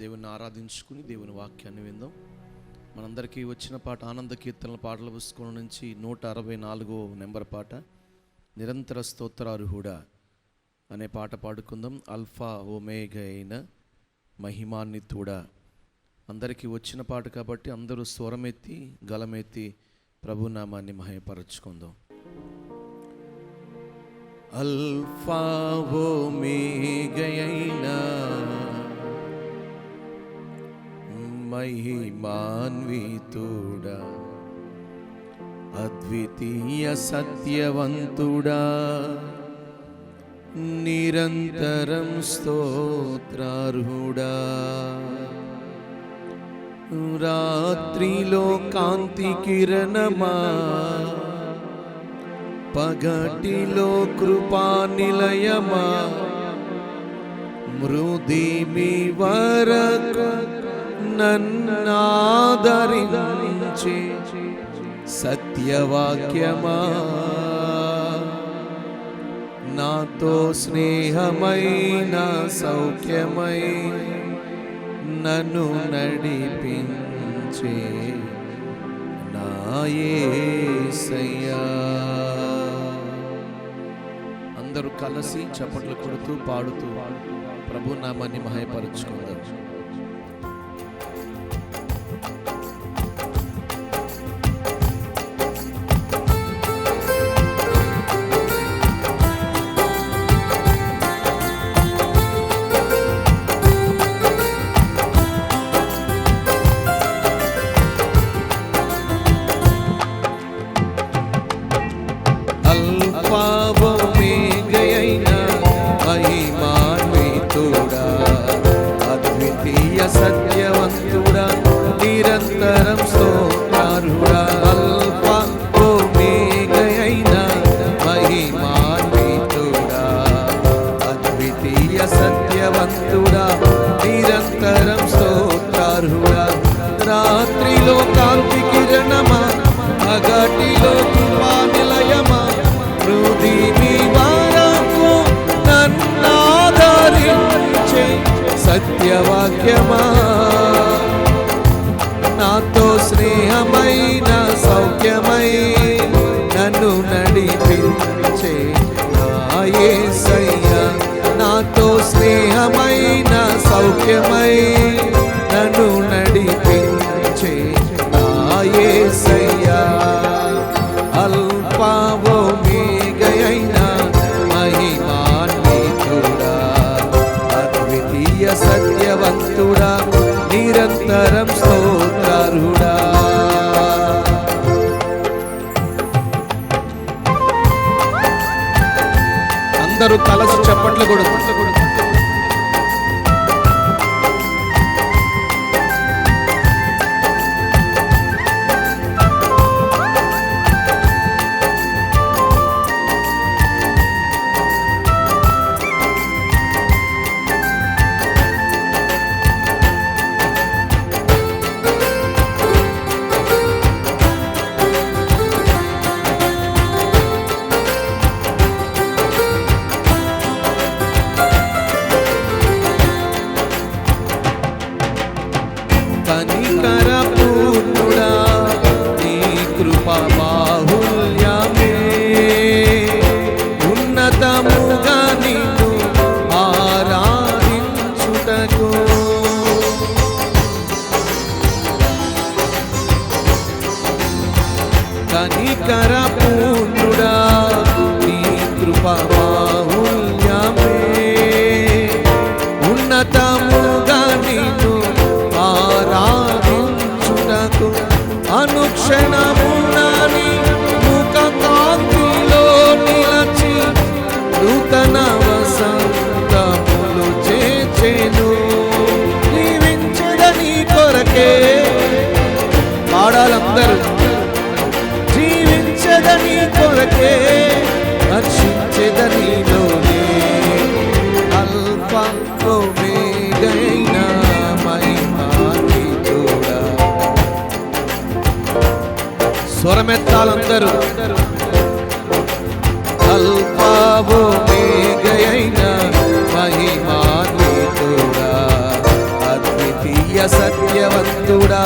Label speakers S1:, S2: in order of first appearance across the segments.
S1: దేవుని ఆరాధించుకుని దేవుని వాక్యాన్ని విందాం. మనందరికీ వచ్చిన పాట ఆనంద కీర్తనల పాటల పుస్తకం నుంచి 164వ నెంబర్ పాట నిరంతర స్తోత్రార్హుడా అనే పాట పాడుకుందాం. అల్ఫా ఒమేగా అయిన మహిమాన్వితుడా. అందరికీ వచ్చిన పాట కాబట్టి అందరూ స్వరమెత్తి గలమెత్తి ప్రభునామాన్ని మహిమపరచుకుందాం. అల్ఫా ఒమేగా అయిన మహిమాన్వితుడా, అద్వితీయ సత్యవంతుడా, నిరంతరం స్తోత్రార్హుడా. రాత్రిలో కాంతి కిరణమా, పగటిలో కృపా నిలయమా, మృదిమి వరకు నన్నాదరించి సత్యవాక్యమా, నాతో స్నేహమైన సౌఖ్యమై నన్ను నడిపించే నా యేసయ్యా. అందరూ కలిసి చప్పట్లు కొడుతూ పాడుతూ ప్రభు నామాన్ని మహిమపరచుకుందాం. సత్యవంతుడా, నిరంతరం స్తోత్రార్హుడా. అల్ఫా ఒమేగా అయిన మహిమాన్వితుడా, అద్వితీయ సత్యవంతుడా, నిరంతరం స్తోత్రార్హుడా. రాత్రిలో కాంతి కిరణమా, పగటిలో కృపా నిలయమా, హృదిమి వరకు నన్నాదరించే సత్యవాక్యమా, నాతో స్నేహమైన సౌఖ్యమై నన్ను నడిపించే నా యేసయ్యా. నాతో స్నేహమైన సౌఖ్యమై నన్ను నడిపించే నా యేసయ్యా. అల్ఫా ఒమేగా అయిన మహిమాన్వితుడా, అద్వితీయ సత్యవంతుడా, నిరంతరం స్తోత్రార్హుడా. అందరూ కలిసి చప్పట్లు కూడా కనికరపూర్ణుడా, నీ కృపా బాహుల్యమే ఉన్నతముగా నిన్ను ఆరాధించుటకు. కనికరపూర్ణుడా, నీ కృపా బాహుల్యమే ఉన్నతముగా నిన్ను ఆరాధించుటకు. అనుక్షణమునని ముఖ కాంతిలో నిలచి నూతన వసంతములు చేచెను. జీవించదని కొరకే పాడాలందరూ. జీవించదని కొరకే రక్షించదని లోనే. అల్ఫా ఒమేగా అయిన మహిమాన్వితుడా. స్వరమెత్తాలందరూ. అల్ఫా ఒమేగా అయిన మహిమాన్వితుడా, అద్వితీయ సత్యవంతుడా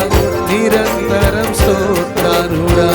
S1: నిరంతరం స్తోత్రార్హుడా.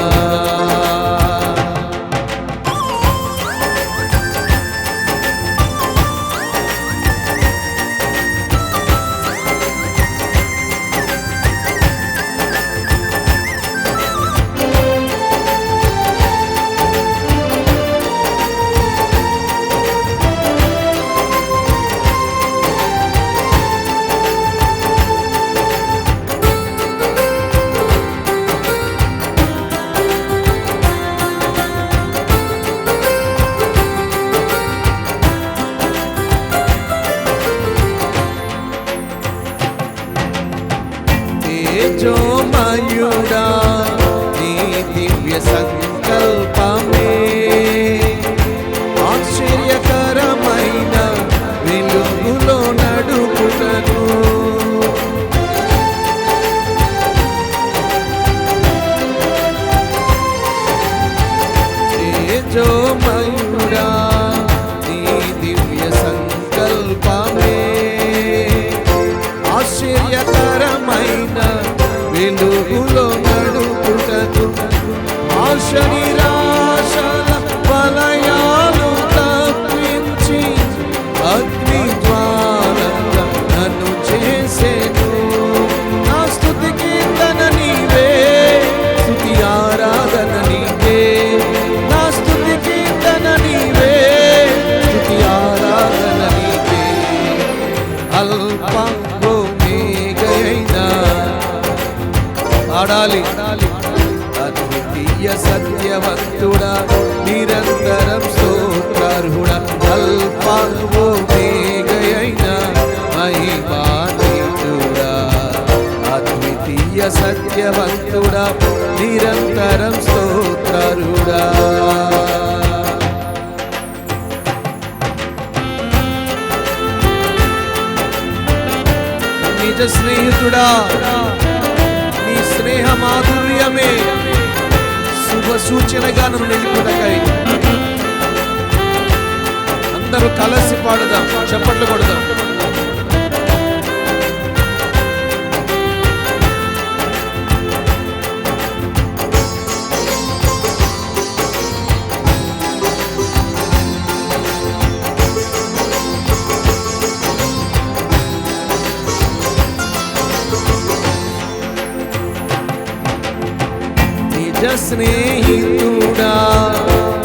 S1: తేజోమయుడా నీ దివ్య సంకల్పమే ఆశ్చర్యకరమైన వెలుగులో నడుపుటను. తేజోమయుడా నీ దివ్య సంకల్పమే ఆశ్చర్యకరమైన వెలుగులో నడుపుటకు. ఆశ నిరాశల వలయాలు తప్పించి అగ్ని ద్వారంగా నన్ను చేసేను. నా స్తుతి కీర్తన నీవే, స్తుతి ఆరాధన నీవే. నా స్తుతి కీర్తన నీవే, స్తుతి ఆరాధన నీవే. అల్పా ఆడాలి. అద్వితీయ సత్యవంతుడా నిరంతరం స్తోత్రార్హుడా. అల్ఫా ఓమేగయైన మహిమాన్వితుడా. అద్వితీయ సత్యవంతుడా నిరంతరం స్తోత్రార్హుడా. నిజ స్నేహితుడా స్నేహ మాధుర్యమే శుభ సూచనగా నన్ను నిలుపుటకై. అందరూ కలిసి పాడుదాం, చప్పట్లు కొడదాం. స్నేహితుడా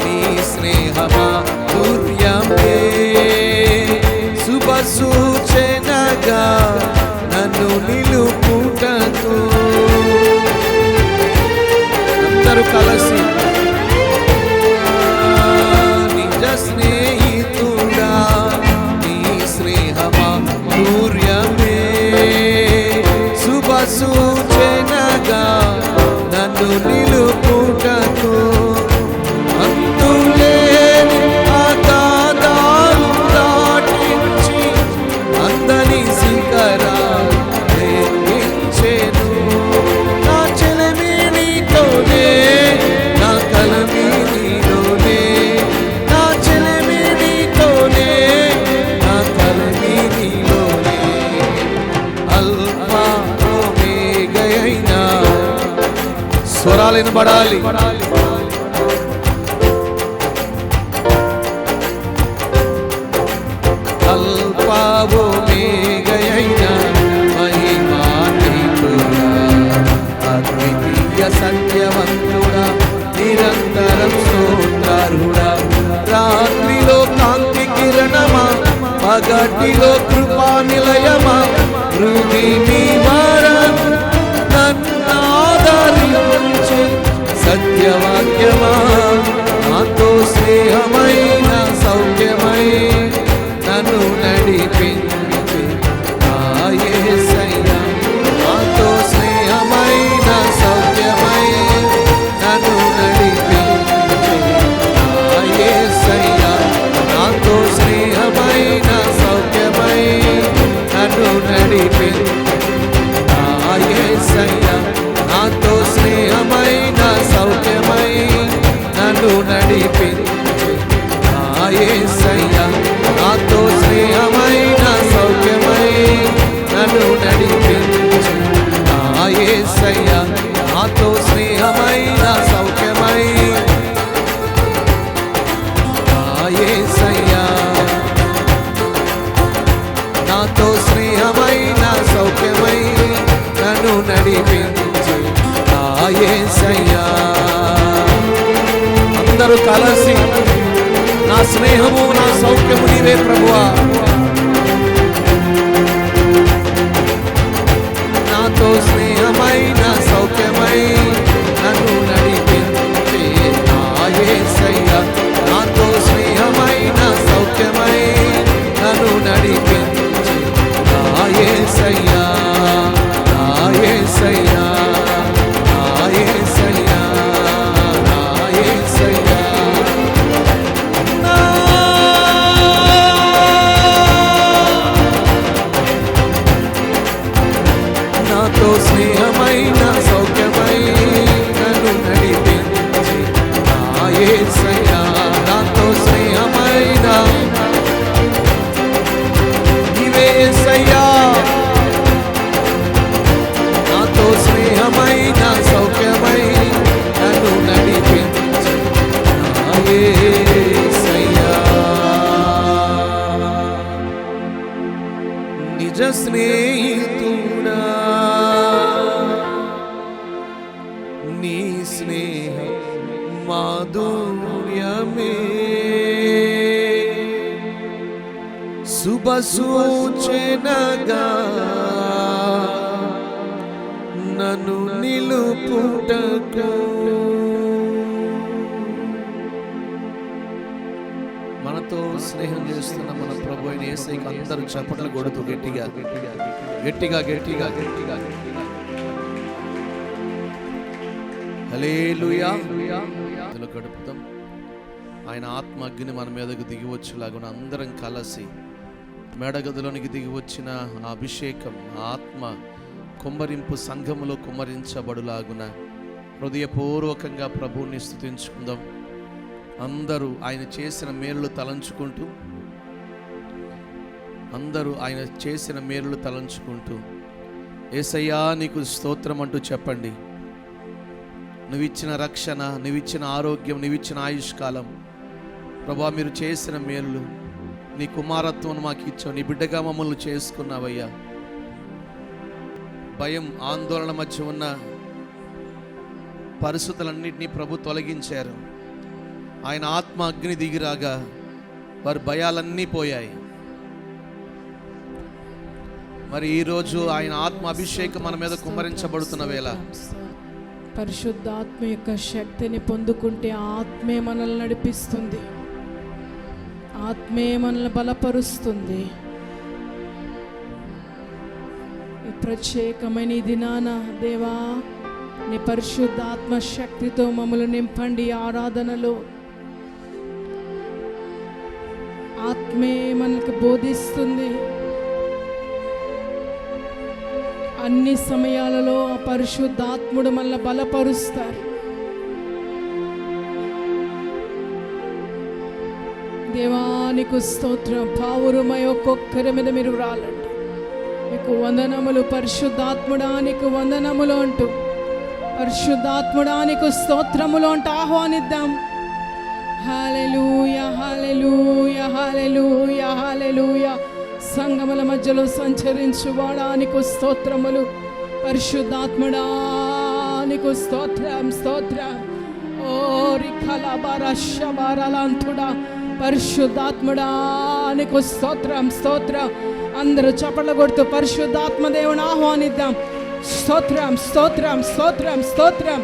S1: నీ స్నేహ మాధుర్యమే శుభ సూచనగా నన్ను నిలుపుటకు. అందరూ కలిసి నిజ స్నేహితుడా నీ స్నేహ మాధుర్యమే శుభ సూచనగా నన్ను నిలుపుటకు. అంతులేని అగాధాలు దాటించి అందని శిఖరాలు ఎక్కించెను. నా చెలిమి నీతోనే, నా కలమి నీలోనే. నా చెలిమి నీతోనే, నా కలమి నీలోనే. అల్ఫా ఓమేగయైనా స్వరాలు వినబడాలి. అల్ఫా ఓమేగయైన మహిమాన్వితుడా. అద్వితీయ సత్యవంతుడా నిరంతరం స్తోత్రార్హుడా. రాత్రిలో కాంతి కిరణమా, పగటిలో కృపా నిలయమా, హృది నివారణ నన్నాదరించి సత్యవాక్యమా, నాతో స్నేహమైన సౌఖ్యమై నన్ను నడిపించి నా యేసయ్యా. నాతో స్నేహమైన సౌఖ్యమై నన్ను నడిపించి నా యేసయ్యా. నాతో స్నేహమైన సౌఖ్యమై నడిపించు నా యేసయ్యా. అందరూ కలిసి నా స్నేహము నా సౌఖ్యము నీవే ప్రభువా, నాతో స్నేహమైన సౌఖ్యమై నన్ను నడిపించే నా యేసయ్యా. నాతో స్నేహమైన సౌఖ్యమై నన్ను నడిపించే నా యేసయ్యా, నా యేసయ్యా, నా యేసయ్యా, నా యేసయ్యా. నాతో స్నేహమైన సౌఖ్యమై నన్ను నడిపించి నా యేసయ్యా. నాతో స్నేహమైన నీవే యేసయ్యా. నాతో స్నేహమైన సౌఖ్యమై నన్ను నడిపించి నా యేసయ్యా. నిజ స్నేహితుడా నీ స్నేహ మాధుర్యమే శుభ సూచనగా నన్ను నిలుపుటకు. మనతో స్నేహం చేస్తున్న మన ప్రభు అయిన యేసయ్యకి అందరూ చప్పట్లు కొడుతూ గట్టిగా గట్టిగా గట్టిగా గట్టిగా గట్టిగా హల్లెలూయా గడుపుతాం. ఆయన ఆత్మ అగ్ని మన మీదకు దిగి వచ్చేలాగా అందరం కలిసి మేడగదిలోనికి దిగి వచ్చిన ఆ అభిషేకం, ఆ ఆత్మ కుమ్మరింపు సంఘములో కుమ్మరించబడులాగున హృదయపూర్వకంగా ప్రభువుని స్తుతించుకుందాం. అందరూ ఆయన చేసిన మేలులు తలంచుకుంటూ, అందరూ ఆయన చేసిన మేలులు తలంచుకుంటూ యేసయ్యా నీకు స్తోత్రం అంటూ చెప్పండి. నువ్విచ్చిన రక్షణ, నువ్విచ్చిన ఆరోగ్యం, నువ్విచ్చిన ఆయుష్కాలం ప్రభువా, మీరు చేసిన మేలులు, నీ కుమారత్వం మాకు ఇచ్చావు, నీ బిడ్డగా మమ్మల్ని చేసుకున్నావయ్యా. భయం ఆందోళన మధ్య ఉన్న పరిస్థితులన్నింటినీ ప్రభు తొలగించారు. ఆయన ఆత్మ అగ్ని దిగిరాగా వారి భయాలన్నీ పోయాయి. మరి ఈరోజు ఆయన ఆత్మ అభిషేకం మన మీద కుమ్మరించబడుతున్న వేళ
S2: పరిశుద్ధాత్మ యొక్క శక్తిని పొందుకుంటే ఆత్మే మనల్ని నడిపిస్తుంది, ఆత్మే మనల్ని బలపరుస్తుంది. ఈ ప్రత్యేకమైన ఈ దినాన దేవా నీ పరిశుద్ధాత్మ శక్తితో మమ్మల్ని నింపండి. ఆరాధనలో ఆత్మే మనకు బోధిస్తుంది. అన్ని సమయాలలో ఆ పరిశుద్ధాత్ముడు మనల్ని బలపరుస్తారు. దేవానికి స్తోత్రం. పావురమై ఒక్కొక్కరి మీద మీరు రాలండి. మీకు వందనములు పరిశుద్ధాత్ముడానికి వందనములు అంటూ, పరిశుద్ధాత్ముడానికి స్తోత్రములు అంటూ ఆహ్వానిద్దాం. హల్లెలూయా, హల్లెలూయా, హల్లెలూయా, హల్లెలూయా. సంగముల మధ్యలో సంచరించువాడానికి స్తోత్రములు. పరిశుద్ధాత్ముడానికి స్తోత్రం, స్తోత్రం. ఓ రిఖల బరష బరలంతుడా, పరిశుద్ధాత్ముడానికి స్తోత్రం, స్తోత్రం. అందరూ చప్పట్లు కొడుతూ పరిశుద్ధాత్మ దేవుని ఆహ్వానిద్దాం. స్తోత్రం, స్తోత్రం, స్తోత్రం, స్తోత్రం.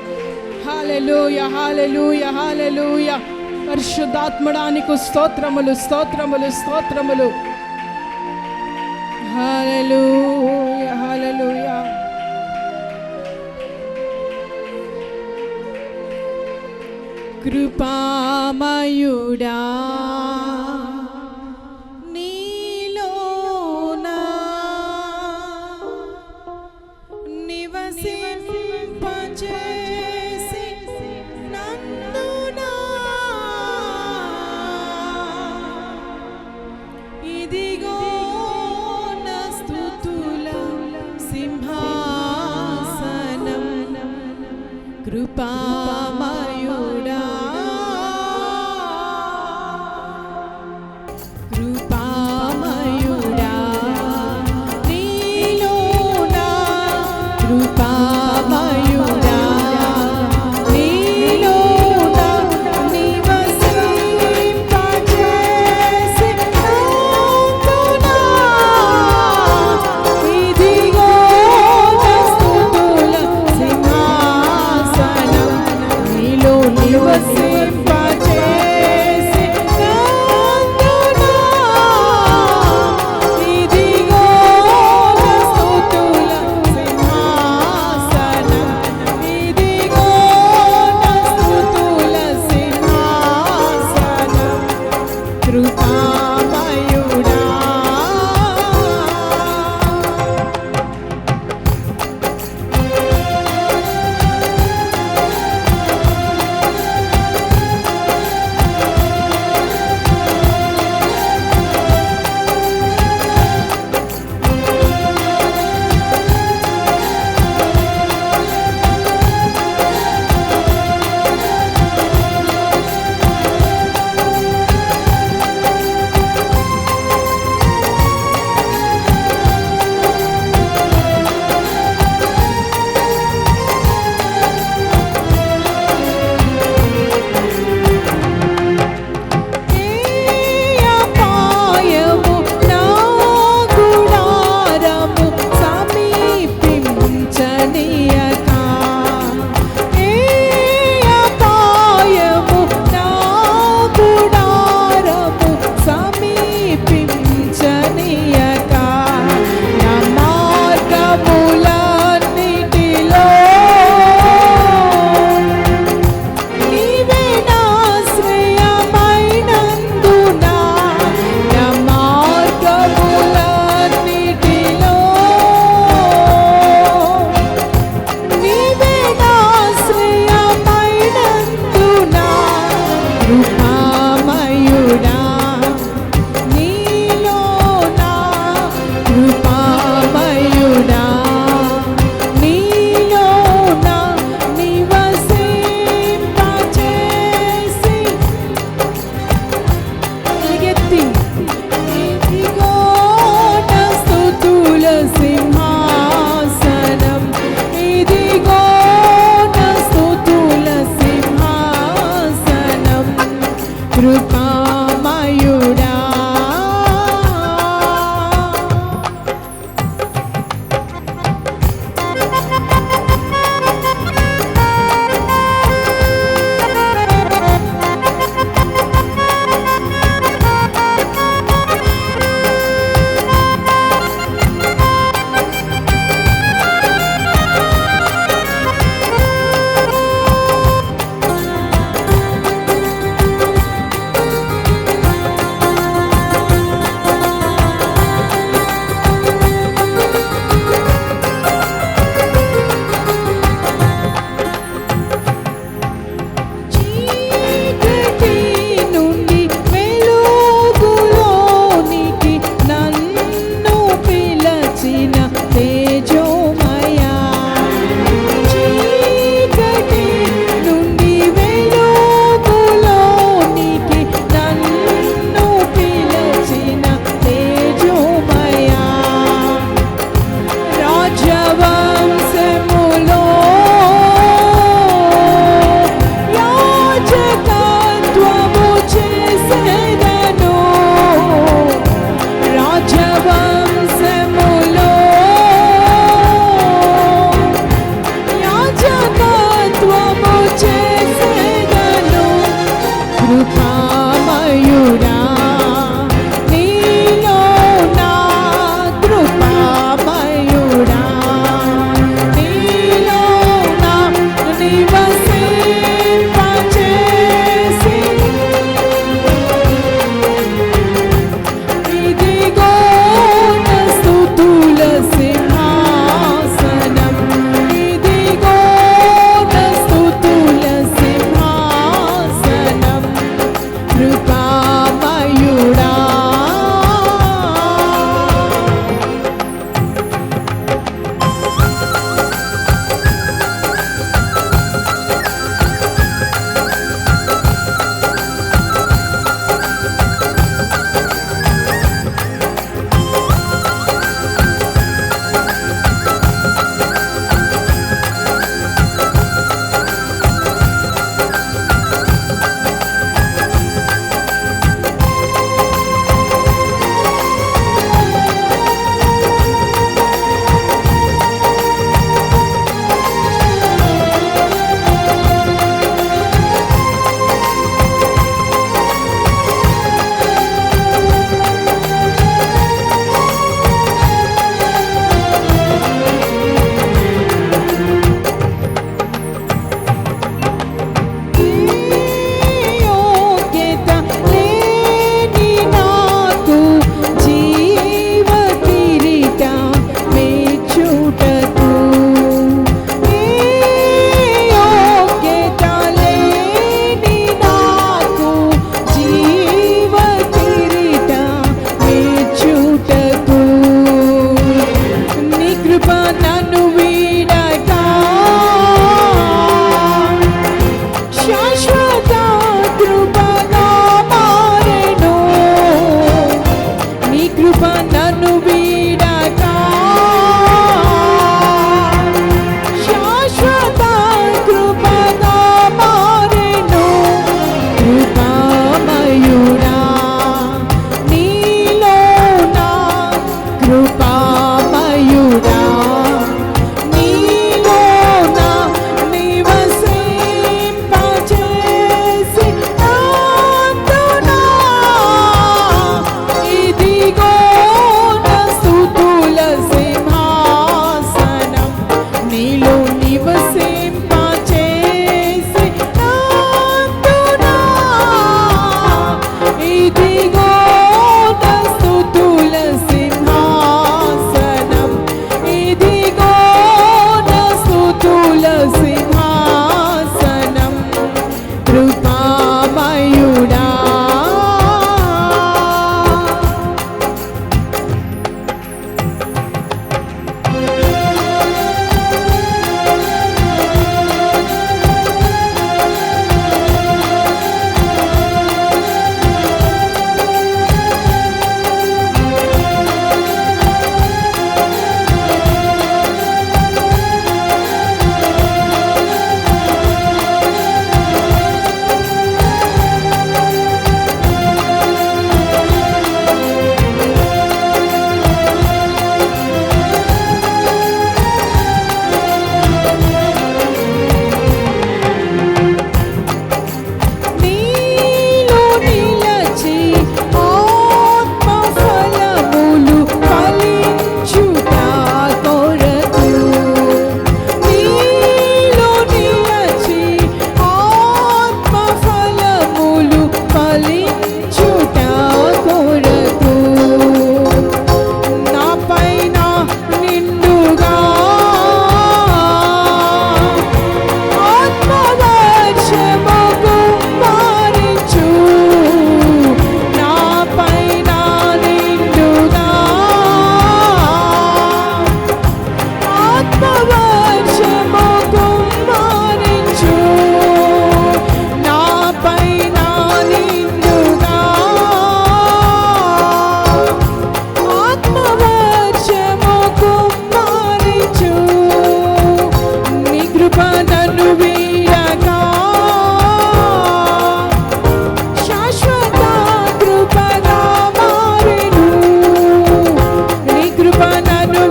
S2: హల్లెలూయా, హల్లెలూయా, హల్లెలూయా. పరిశుద్ధాత్ముడానికి స్తోత్రములు, స్తోత్రములు, స్తోత్రములు. హల్లెలూయా, హల్లెలూయా. కృపామయుడా నీలోనా నివసింపజేసి నందునా ఇదిగో నా స్తుతుల సింహాసనం. కృపామయుడా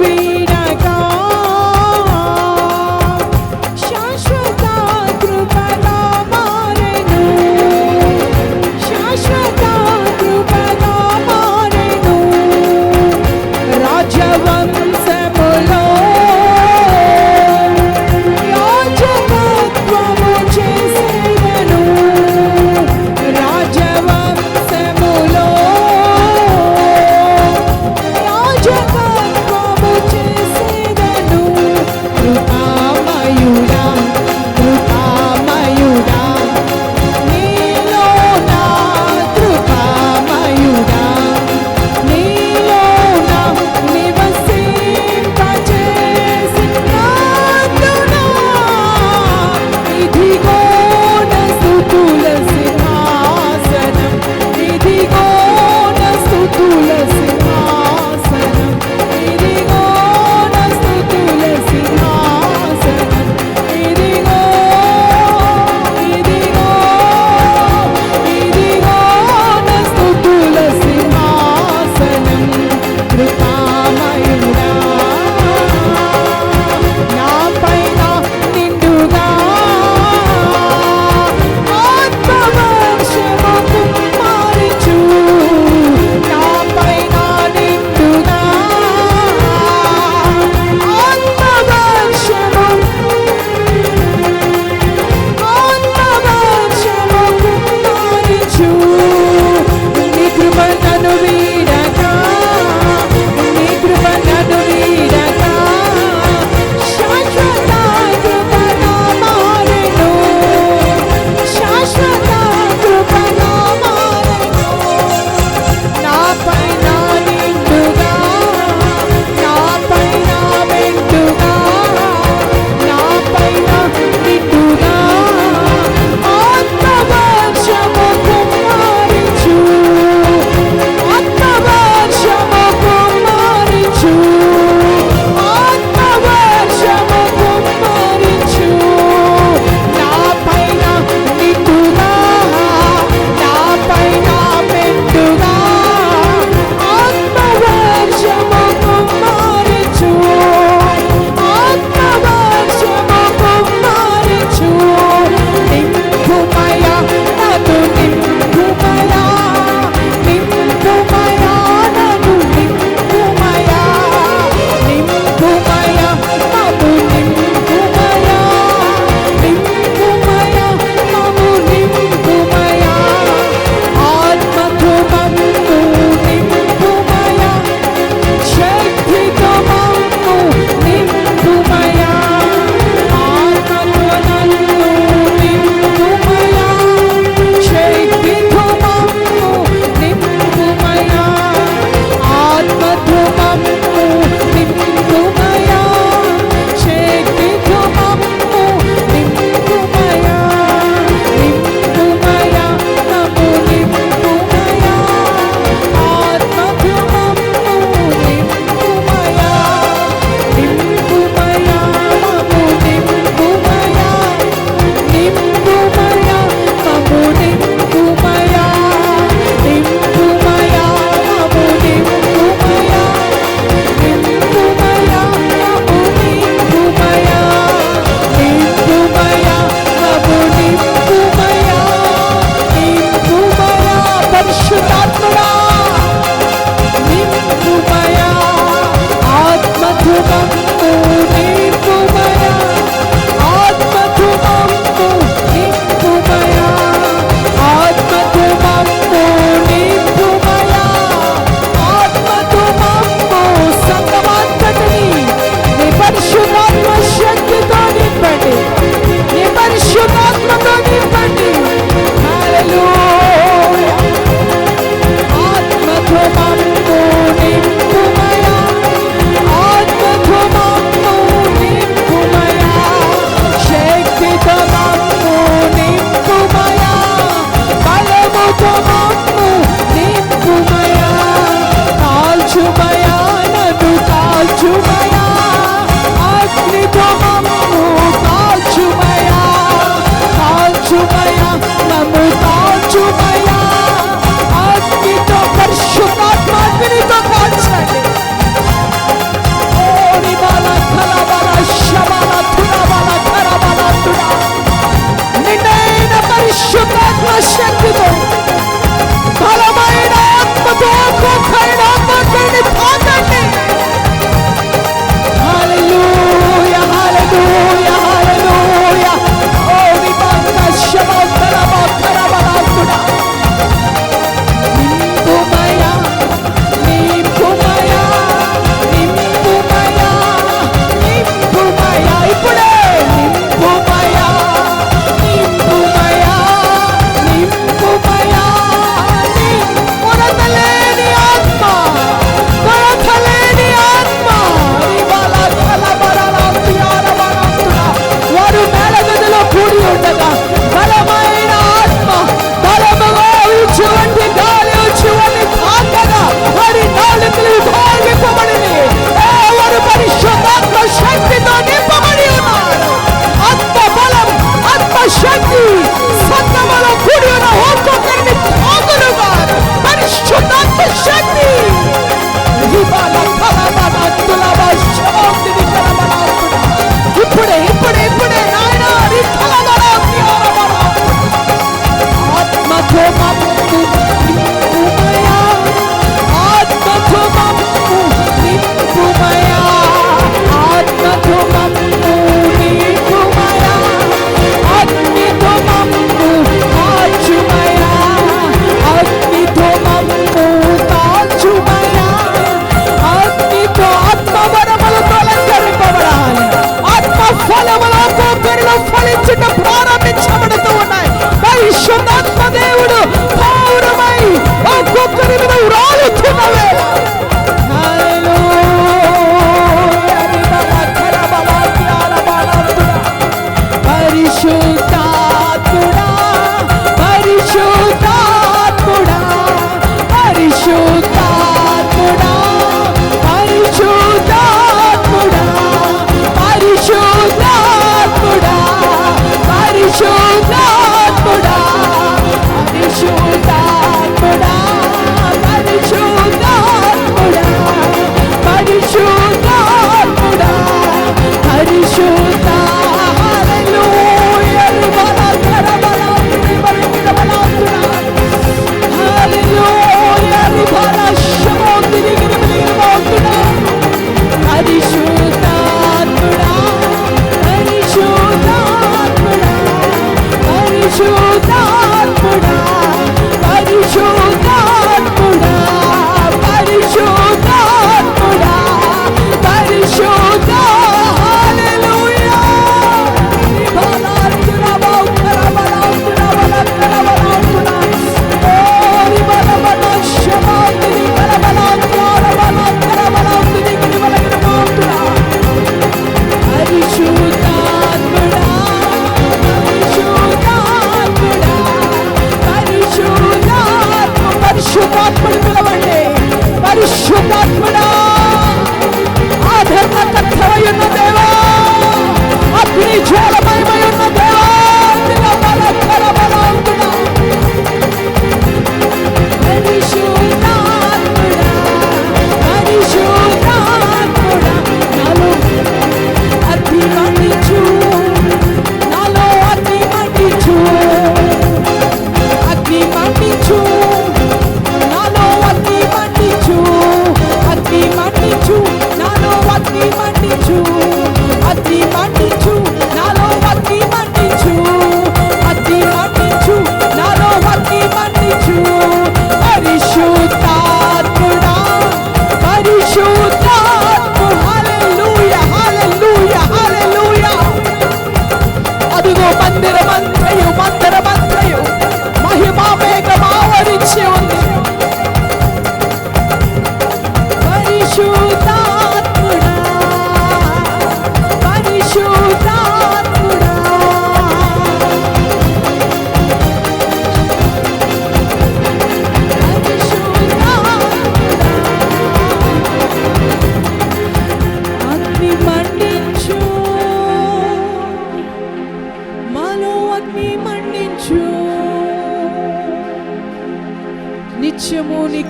S2: వీడగా శాశ్వత కృపగా మారెను, శాశ్వత కృపగా మారెను. రాజవంశములో యాజకత్వము చేసేదను, రాజవంశములో యాజకత్వము చేసేదను.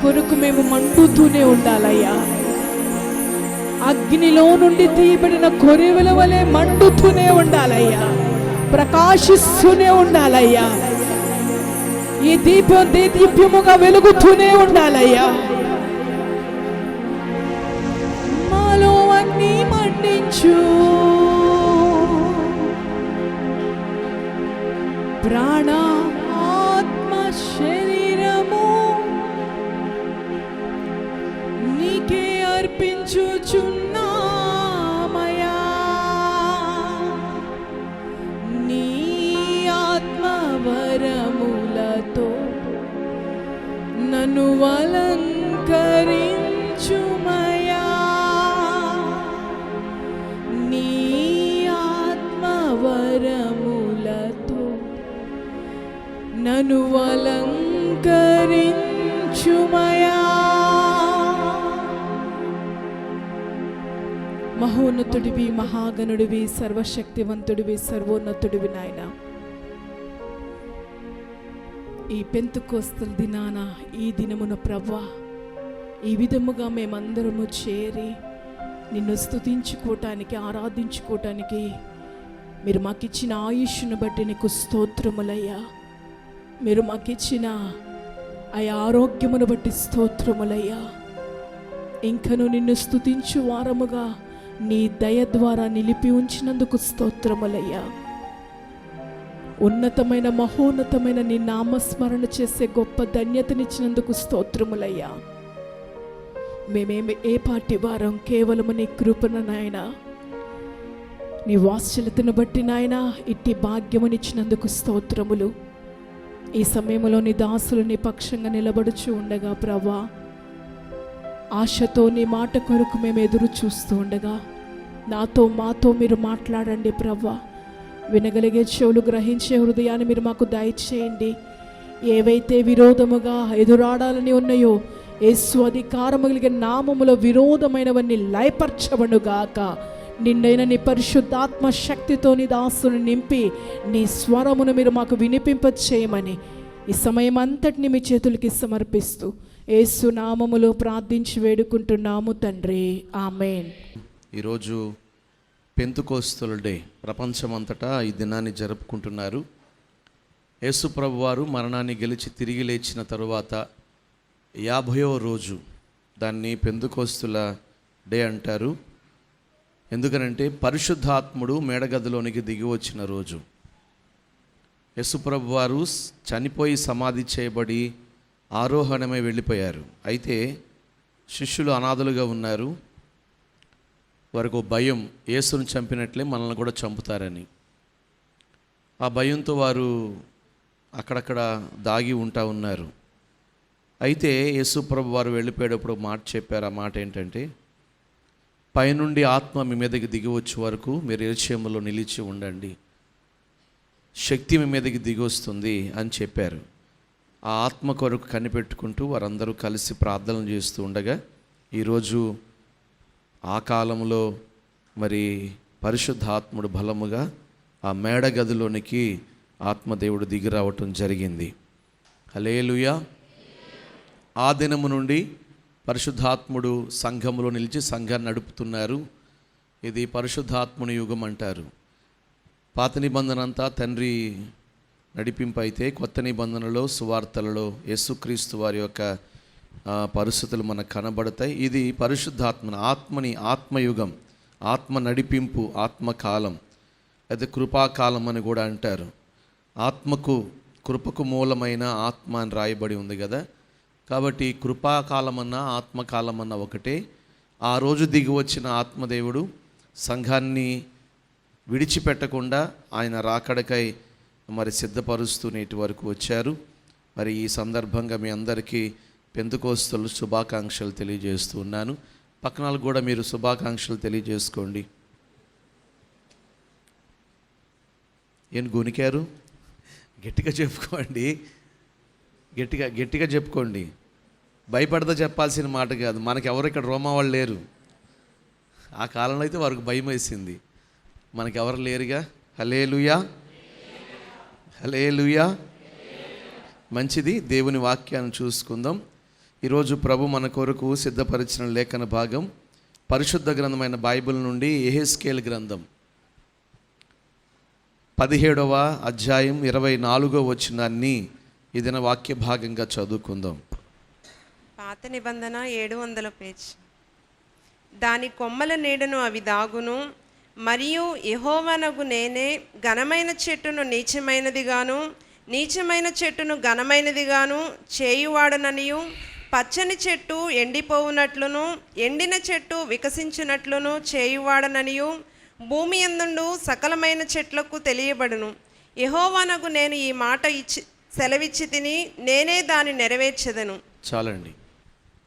S2: కొరకు మేము మండుతూనే ఉండాలయ్యా. అగ్నిలో నుండి తీయబడిన కొరివెల వలె మండుతూనే ఉండాలయ్యా, ప్రకాశిస్తూనే ఉండాలయ్యా. ఈ దీపం దీప్యముగా వెలుగుతూనే ఉండాలయ్యా. మాలో అగ్ని మండించు, ప్రాణ ఆత్మ శరీరము నీకే అర్పించుచున్నామయా. నీ ఆత్మవరములతో నన్ను అలంకరించుమయా. నీ ఆత్మవరములతో నన్ను అలంకరించుమయా. మహోన్నతుడివి, మహాగణుడివి, సర్వశక్తివంతుడివి, సర్వోన్నతుడివి నాయన. ఈ పెంతెకోస్తు దినాన, ఈ దినమున ప్రభువా, ఈ విధముగా మేమందరము చేరి నిన్ను స్తుతించుకోవటానికి, ఆరాధించుకోవటానికి మీరు మాకిచ్చిన ఆయుష్ను బట్టి నీకు స్తోత్రములయ్యా. మీరు మాకిచ్చిన ఆ ఆరోగ్యమును బట్టి స్తోత్రములయ్యా. ఇంకను నిన్ను స్తుతించు వారముగా నీ దయ ద్వారా నిలిపి ఉంచినందుకు స్తోత్రములయ్యా. ఉన్నతమైన మహోన్నతమైన నీ నామస్మరణ చేసే గొప్ప ధన్యతనిచ్చినందుకు స్తోత్రములయ్యా. మేమేమి ఏ పాటి వారం, కేవలము నీ కృపణ నాయనా, నీ వాత్సల్యతను బట్టి నాయనా ఇట్టి భాగ్యమునిచ్చినందుకు స్తోత్రములు. ఈ సమయంలో నీ దాసులు నీ పక్షంగా నిలబడుచు ఉండగా ప్రభా, ఆశతో నీ మాట కొరకు మేము ఎదురు చూస్తూ ఉండగా నాతో మాతో మీరు మాట్లాడండి ప్రభా. వినగలిగే చెవులు, గ్రహించే హృదయాన్ని మీరు మాకు దయచేయండి. ఏవైతే విరోధముగా ఎదురాడాలని ఉన్నాయో యేసు అధికారము కలిగిన నామములో విరోధమైనవన్నీ లయపరచబడుగాక. నిండైన నీ పరిశుద్ధాత్మ శక్తితో నీ దాసుని నింపి నీ స్వరమును మీరు మాకు వినిపింప చేయమని ఈ సమయం అంతటిని మీ చేతులకి సమర్పిస్తూ యేసు నామములో ప్రార్థించి వేడుకుంటున్నాము తండ్రి, ఆమేన్.
S1: ఈరోజు పెంతెకోస్తు డే ప్రపంచమంతటా ఈ దినాన్ని జరుపుకుంటున్నారు. యేసు ప్రభువారు మరణాన్ని గెలిచి తిరిగి లేచిన తరువాత 50వ రోజు, దాన్ని పెంతెకోస్తుల డే అంటారు. ఎందుకనంటే పరిశుద్ధాత్ముడు మేడగదిలోనికి దిగి వచ్చిన రోజు. యేసు ప్రభువారు చనిపోయి సమాధి చేయబడి ఆరోహణమై వెళ్ళిపోయారు. అయితే శిష్యులు అనాథలుగా ఉన్నారు. వారికి భయం, యేసును చంపినట్లే మనల్ని కూడా చంపుతారని. ఆ భయంతో వారు అక్కడక్కడ దాగి ఉన్నారు. అయితే యేసు ప్రభు వారు వెళ్ళిపోయేటప్పుడు మాట చెప్పారు. ఆ మాట ఏంటంటే, పైనుండి ఆత్మ మీ మీదకి దిగి వచ్చే వరకు మీరు యెరూషలేములో నిలిచి ఉండండి, శక్తి మీ మీదకి దిగి వస్తుంది అని చెప్పారు. ఆ ఆత్మ కొరకు కనిపెట్టుకుంటూ వారందరూ కలిసి ప్రార్థనలు చేస్తూ ఉండగా ఈరోజు ఆ కాలంలో మరి పరిశుద్ధాత్ముడు బలముగా ఆ మేడ గదిలోనికి ఆత్మదేవుడు దిగి రావటం జరిగింది. హల్లెలూయా. ఆ దినము నుండి పరిశుద్ధాత్ముడు సంఘములో నిలిచి సంఘాన్ని నడుపుతున్నారు. ఇది పరిశుద్ధాత్ముని యుగం అంటారు. పాత నిబంధన అంతా తండ్రి నడిపింపు అయితే, కొత్త నిబంధనలో సువార్తలలో యేసుక్రీస్తు వారి యొక్క పరిస్థితులు మనకు కనబడతాయి. ఇది ఆత్మయుగం, ఆత్మ నడిపింపు, ఆత్మకాలం, అయితే కృపాకాలం అని కూడా అంటారు. కృపకు మూలమైన ఆత్మ అని రాయబడి ఉంది కదా. కాబట్టి కృపాకాలమన్నా ఆత్మకాలమన్నా ఒకటే. ఆ రోజు దిగి వచ్చిన ఆత్మదేవుడు సంఘాన్ని విడిచిపెట్టకుండా ఆయన రాకడకై మరి సిద్ధపరుస్తూ నేటి వరకు వచ్చారు. మరి ఈ సందర్భంగా మీ అందరికీ పెంతెకోస్తు శుభాకాంక్షలు తెలియజేస్తూ ఉన్నాను. పక్కన కూడా మీరు శుభాకాంక్షలు తెలియజేసుకోండి. ఏం గొనికారు? గట్టిగా చెప్పుకోండి, గట్టిగా చెప్పుకోండి. భయపడతా చెప్పాల్సిన మాట కాదు. మనకెవరు ఇక్కడ రోమా వాళ్ళు లేరు. ఆ కాలంలో అయితే వారికి భయం వేసింది, మనకెవరు లేరుగా. హల్లెలూయా, హల్లెలూయా. మంచిది, దేవుని వాక్యాన్ని చూసుకుందాం. ఈరోజు ప్రభు మన కొరకు సిద్ధపరిచిన లేఖన భాగం పరిశుద్ధ గ్రంథమైన బైబిల్ నుండి యెహెజ్కేలు గ్రంథం 17వ అధ్యాయం 24వ వచనాన్ని ఈ దిన వాక్య భాగంగా చదువుకుందాం.
S3: పాత నిబంధన 700 పేజ్. దాని కొమ్మల నీడను అవి దాగును, మరియు యెహోవానగు నేనే ఘనమైన చెట్టును నీచమైనదిగాను, నీచమైన చెట్టును ఘనమైనదిగాను చేయువాడననియు, పచ్చని చెట్టు ఎండిపోవునట్లును, ఎండిన చెట్టు వికసించినట్లును చేయువాడననియు భూమి యందుండు సకలమైన చెట్లకు తెలియబడును. యెహోవానగు నేను ఈ మాట సెలవిచ్చి తిని, నేనే దాన్ని నెరవేర్చెదను.
S1: చాలండి.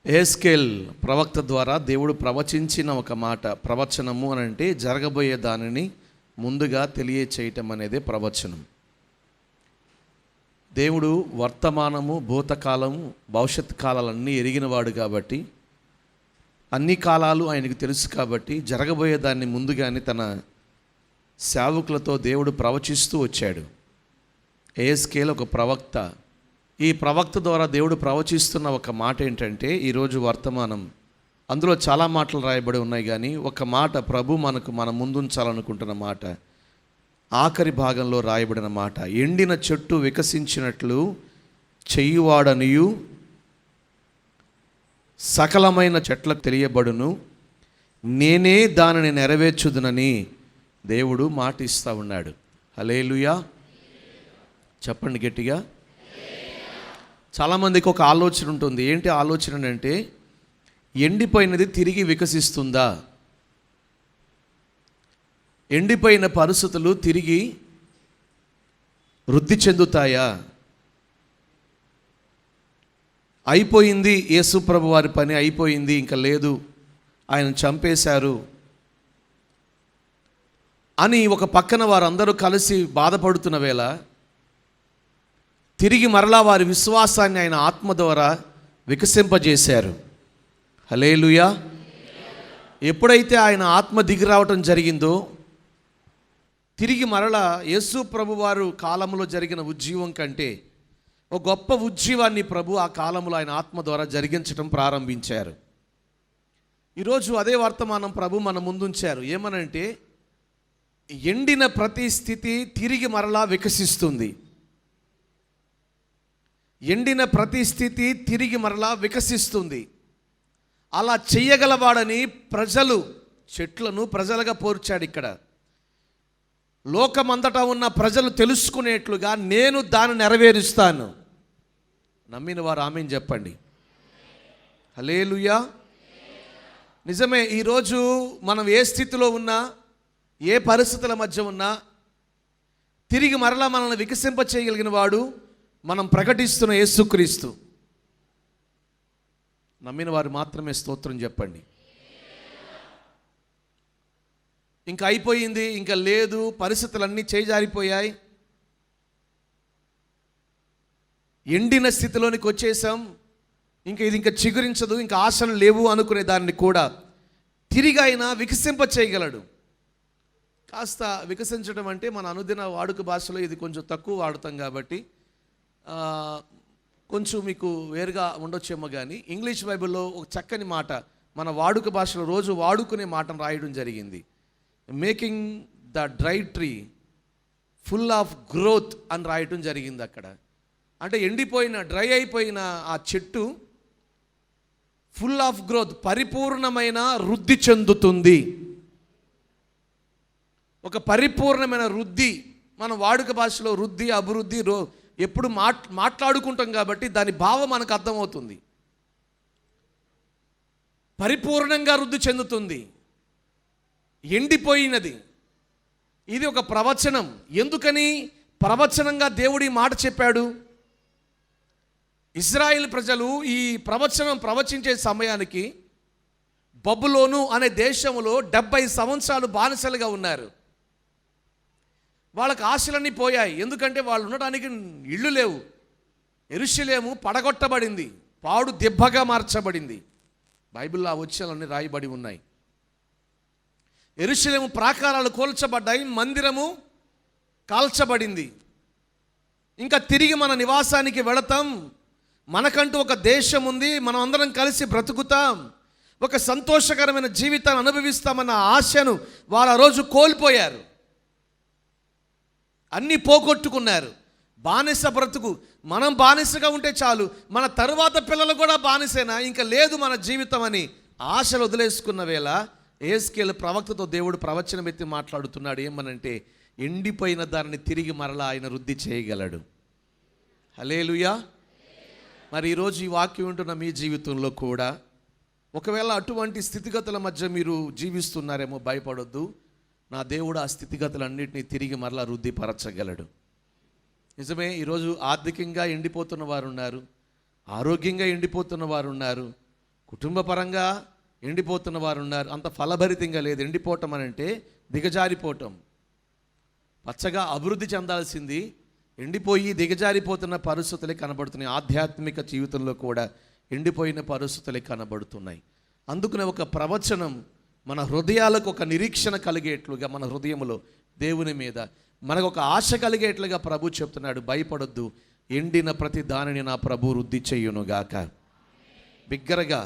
S1: యెహెజ్కేలు ప్రవక్త ద్వారా దేవుడు ప్రవచించిన ఒక మాట. ప్రవచనము అని అంటే జరగబోయే దానిని ముందుగా తెలియచేయటం అనేదే ప్రవచనం. దేవుడు వర్తమానము, భూతకాలము, భవిష్యత్ కాలాలన్నీ ఎరిగినవాడు కాబట్టి, అన్ని కాలాలు ఆయనకు తెలుసు కాబట్టి జరగబోయే దాన్ని ముందుగానే తన సేవకులతో దేవుడు ప్రవచిస్తూ వచ్చాడు. యెహెజ్కేలు ఒక ప్రవక్త. ఈ ప్రవక్త ద్వారా దేవుడు ప్రవచిస్తున్న ఒక మాట ఏంటంటే, ఈరోజు వర్తమానం అందులో చాలా మాటలు రాయబడి ఉన్నాయి, కానీ ఒక మాట ప్రభు మన ముందుంచాలనుకుంటున్న మాట, ఆఖరి భాగంలో రాయబడిన మాట. ఎండిన చెట్టు వికసించినట్లు చెయ్యువాడనియు సకలమైన చెట్లకు తెలియబడును, నేనే దానిని నెరవేర్చుదునని దేవుడు మాట ఇస్తూ ఉన్నాడు. హల్లెలూయా చెప్పండి గట్టిగా. చాలామందికి ఒక ఆలోచన ఉంటుంది. ఏంటి ఆలోచన అంటే, ఎండిపోయినది తిరిగి వికసిస్తుందా? ఎండిపోయిన పరిస్థితులు తిరిగి వృద్ధి చెందుతాయా? అయిపోయింది, యేసు ప్రభు వారి పని అయిపోయింది, ఇంకా లేదు, ఆయన చంపేశారు అని ఒక పక్కన వారందరూ కలిసి బాధపడుతున్న వేళ, తిరిగి మరలా వారి విశ్వాసాన్ని ఆయన ఆత్మ ద్వారా వికసింపజేశారు. హల్లెలూయా. ఎప్పుడైతే ఆయన ఆత్మ దిగి రావటం జరిగిందో, తిరిగి మరలా యేసు ప్రభు వారు కాలంలో జరిగిన ఉజ్జీవం కంటే ఒక గొప్ప ఉజ్జీవాన్ని ప్రభు ఆ కాలంలో ఆయన ఆత్మ ద్వారా జరిగించడం ప్రారంభించారు. ఈరోజు అదే వర్తమానం ప్రభు మన ముందుంచారు. ఏమనంటే, ఎండిన ప్రతి స్థితి తిరిగి మరలా వికసిస్తుంది. ఎండిన ప్రతి స్థితి తిరిగి మరలా వికసిస్తుంది. అలా చెయ్యగలవాడని చెట్లను ప్రజలుగా పోర్చాడు. ఇక్కడ లోకమంతటా ఉన్న ప్రజలు తెలుసుకునేట్లుగా నేను దాన్ని నెరవేరుస్తాను. నమ్మిన వారు ఆమేన్ చెప్పండి. హల్లెలూయా. నిజమే. ఈరోజు మనం ఏ స్థితిలో ఉన్నా, ఏ పరిస్థితుల మధ్య ఉన్నా, తిరిగి మరలా మనల్ని వికసింప చేయగలిగిన వాడు మనం ప్రకటిస్తున్న యేసుక్రీస్తు. నమ్మిన వారు మాత్రమే స్తోత్రం చెప్పండి. ఇంకా అయిపోయింది, ఇంకా లేదు, పరిస్థితులన్నీ చేజారిపోయాయి, ఎండిన స్థితిలోనికి వచ్చేసాం, ఇంకా చిగురించదు, ఇంకా ఆశలు లేవు అనుకునే దాన్ని కూడా తిరిగి ఆయన వికసింప చేయగలడు. కాస్త వికసించడం అంటే మన అనుదిన వాడుక భాషలో ఇది కొంచెం తక్కువ వాడుతాం కాబట్టి కొంచెం మీకు వేరుగా ఉండొచ్చేమో, కానీ ఇంగ్లీష్ బైబిల్లో ఒక చక్కని మాట మన వాడుక భాషలో రోజు వాడుకునే మాటను రాయడం జరిగింది. Making the dry tree full of growth అని రాయటం జరిగింది అక్కడ. అంటే ఎండిపోయిన, డ్రై అయిపోయిన ఆ చెట్టు ఫుల్ ఆఫ్ గ్రోత్, పరిపూర్ణమైన వృద్ధి చెందుతుంది. ఒక పరిపూర్ణమైన వృద్ధి. మన వాడుక భాషలో వృద్ధి, అభివృద్ధి ఎప్పుడు మాట్లాడుకుంటాం కాబట్టి దాని భావం మనకు అర్థమవుతుంది. పరిపూర్ణంగా వృద్ధి చెందుతుంది. ఎండిపోయినది. ఇది ఒక ప్రవచనం. ఎందుకని ప్రవచనంగా దేవుడి మాట చెప్పాడు? ఇశ్రాయేలు ప్రజలు ఈ ప్రవచనం ప్రవచించే సమయానికి బబులోను అనే దేశంలో 70 సంవత్సరాలు బానిసలుగా ఉన్నారు. వాళ్ళకి ఆశలన్నీ పోయాయి. ఎందుకంటే వాళ్ళు ఉండటానికి ఇళ్ళు లేవు. యెరూషలేము పడగొట్టబడింది, పాడు దెబ్బగా మార్చబడింది. బైబిల్లో ఆ వచనాలన్నీ రాయబడి ఉన్నాయి. యెరూషలేము ప్రాకారాలు కూల్చబడ్డాయి, మందిరము కాల్చబడింది. ఇంకా తిరిగి మన నివాసానికి వెళతాం, మనకంటూ ఒక దేశం ఉంది, మనం అందరం కలిసి బ్రతుకుతాం, ఒక సంతోషకరమైన జీవితాన్ని అనుభవిస్తామన్న ఆశను వాళ్ళు ఆ రోజు కోల్పోయారు, అన్నీ పోగొట్టుకున్నారు. బానిస బ్రతుకు, మనం బానిసగా ఉంటే చాలు, మన తరువాత పిల్లలు కూడా బానిసేనా, ఇంకా లేదు మన జీవితం అని ఆశలు వదిలేసుకున్న వేళ యెహెజ్కేలు ప్రవక్తతో దేవుడు ప్రవచనం ఎత్తి మాట్లాడుతున్నాడు. ఏమనంటే, ఎండిపోయిన దానిని తిరిగి మరలా ఆయన వృద్ధి చేయగలడు. హల్లెలూయా. మరి ఈరోజు ఈ వాక్యం ఉంటున్న మీ జీవితంలో కూడా ఒకవేళ అటువంటి స్థితిగతుల మధ్య మీరు జీవిస్తున్నారేమో, భయపడొద్దు. నా దేవుడు ఆ స్థితిగతులన్నింటినీ తిరిగి మరలా వృద్ధిపరచగలడు. నిజమే, ఈరోజు ఆర్థికంగా ఎండిపోతున్న వారు ఉన్నారు, ఆరోగ్యంగా ఎండిపోతున్న వారు ఉన్నారు, కుటుంబ పరంగా ఎండిపోతున్న వారు ఉన్నారు. అంత ఫలభరితంగా లేదు. ఎండిపోవటం అని అంటే దిగజారిపోవటం. పచ్చగా అభివృద్ధి చెందాల్సింది ఎండిపోయి దిగజారిపోతున్న పరిస్థితులే కనబడుతున్నాయి. ఆధ్యాత్మిక జీవితంలో కూడా ఎండిపోయిన పరిస్థితులే కనబడుతున్నాయి. అందుకనే ఒక ప్రవచనం మన హృదయాలకు ఒక నిరీక్షణ కలిగేట్లుగా, మన హృదయంలో దేవుని మీద మనకు ఒక ఆశ కలిగేట్లుగా ప్రభు చెప్తున్నాడు. భయపడొద్దు, ఎండిన ప్రతి దానిని నా ప్రభు వృద్ధి చెయ్యునుగాక. బిగ్గరగా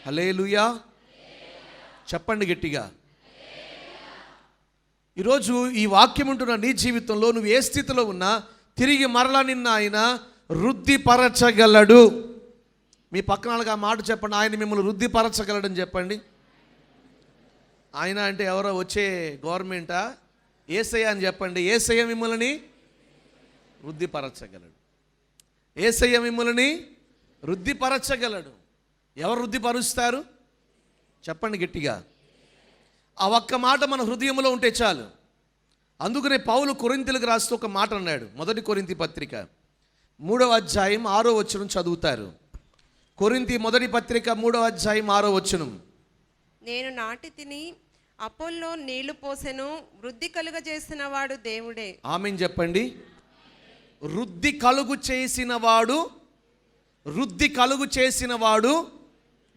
S1: హల్లెలూయా చెప్పండి గట్టిగా. ఈరోజు ఈ వాక్యం ఉంటున్న నీ జీవితంలో నువ్వు ఏ స్థితిలో ఉన్నా తిరిగి మరలా నిన్న ఆయన వృద్ధిపరచగలడు. మీ పక్కనగా మాట చెప్పండి, ఆయన మిమ్మల్ని వృద్ధిపరచగలడని చెప్పండి. ఆయన అంటే ఎవరో వచ్చే గవర్నమెంటా? యేసయ్య అని చెప్పండి. యేసయ్య మిమ్మల్ని వృద్ధిపరచగలడు. యేసయ్య మిమ్మల్ని వృద్ధిపరచగలడు. ఎవరు వృద్ధిపరుస్తారు చెప్పండి గట్టిగా. ఆ ఒక్క మాట మన హృదయంలో ఉంటే చాలు. అందుకనే పౌలు కొరింథీయులకు రాస్తూ ఒక మాట అన్నాడు. 1 కొరింథీ పత్రిక 3వ అధ్యాయం 6వ వచనం చదువుతారు. కొరింథీ 1 పత్రిక 3వ అధ్యాయం 6వ వచనం.
S3: నేను నాటి తిని, అపోల్లో నీళ్లు పోసెను, వృద్ధి కలుగజేసిన వాడు దేవుడే.
S1: ఆమేన్ చెప్పండి. వృద్ధి కలుగు చేసిన వాడు, వృద్ధి కలుగు చేసిన వాడు.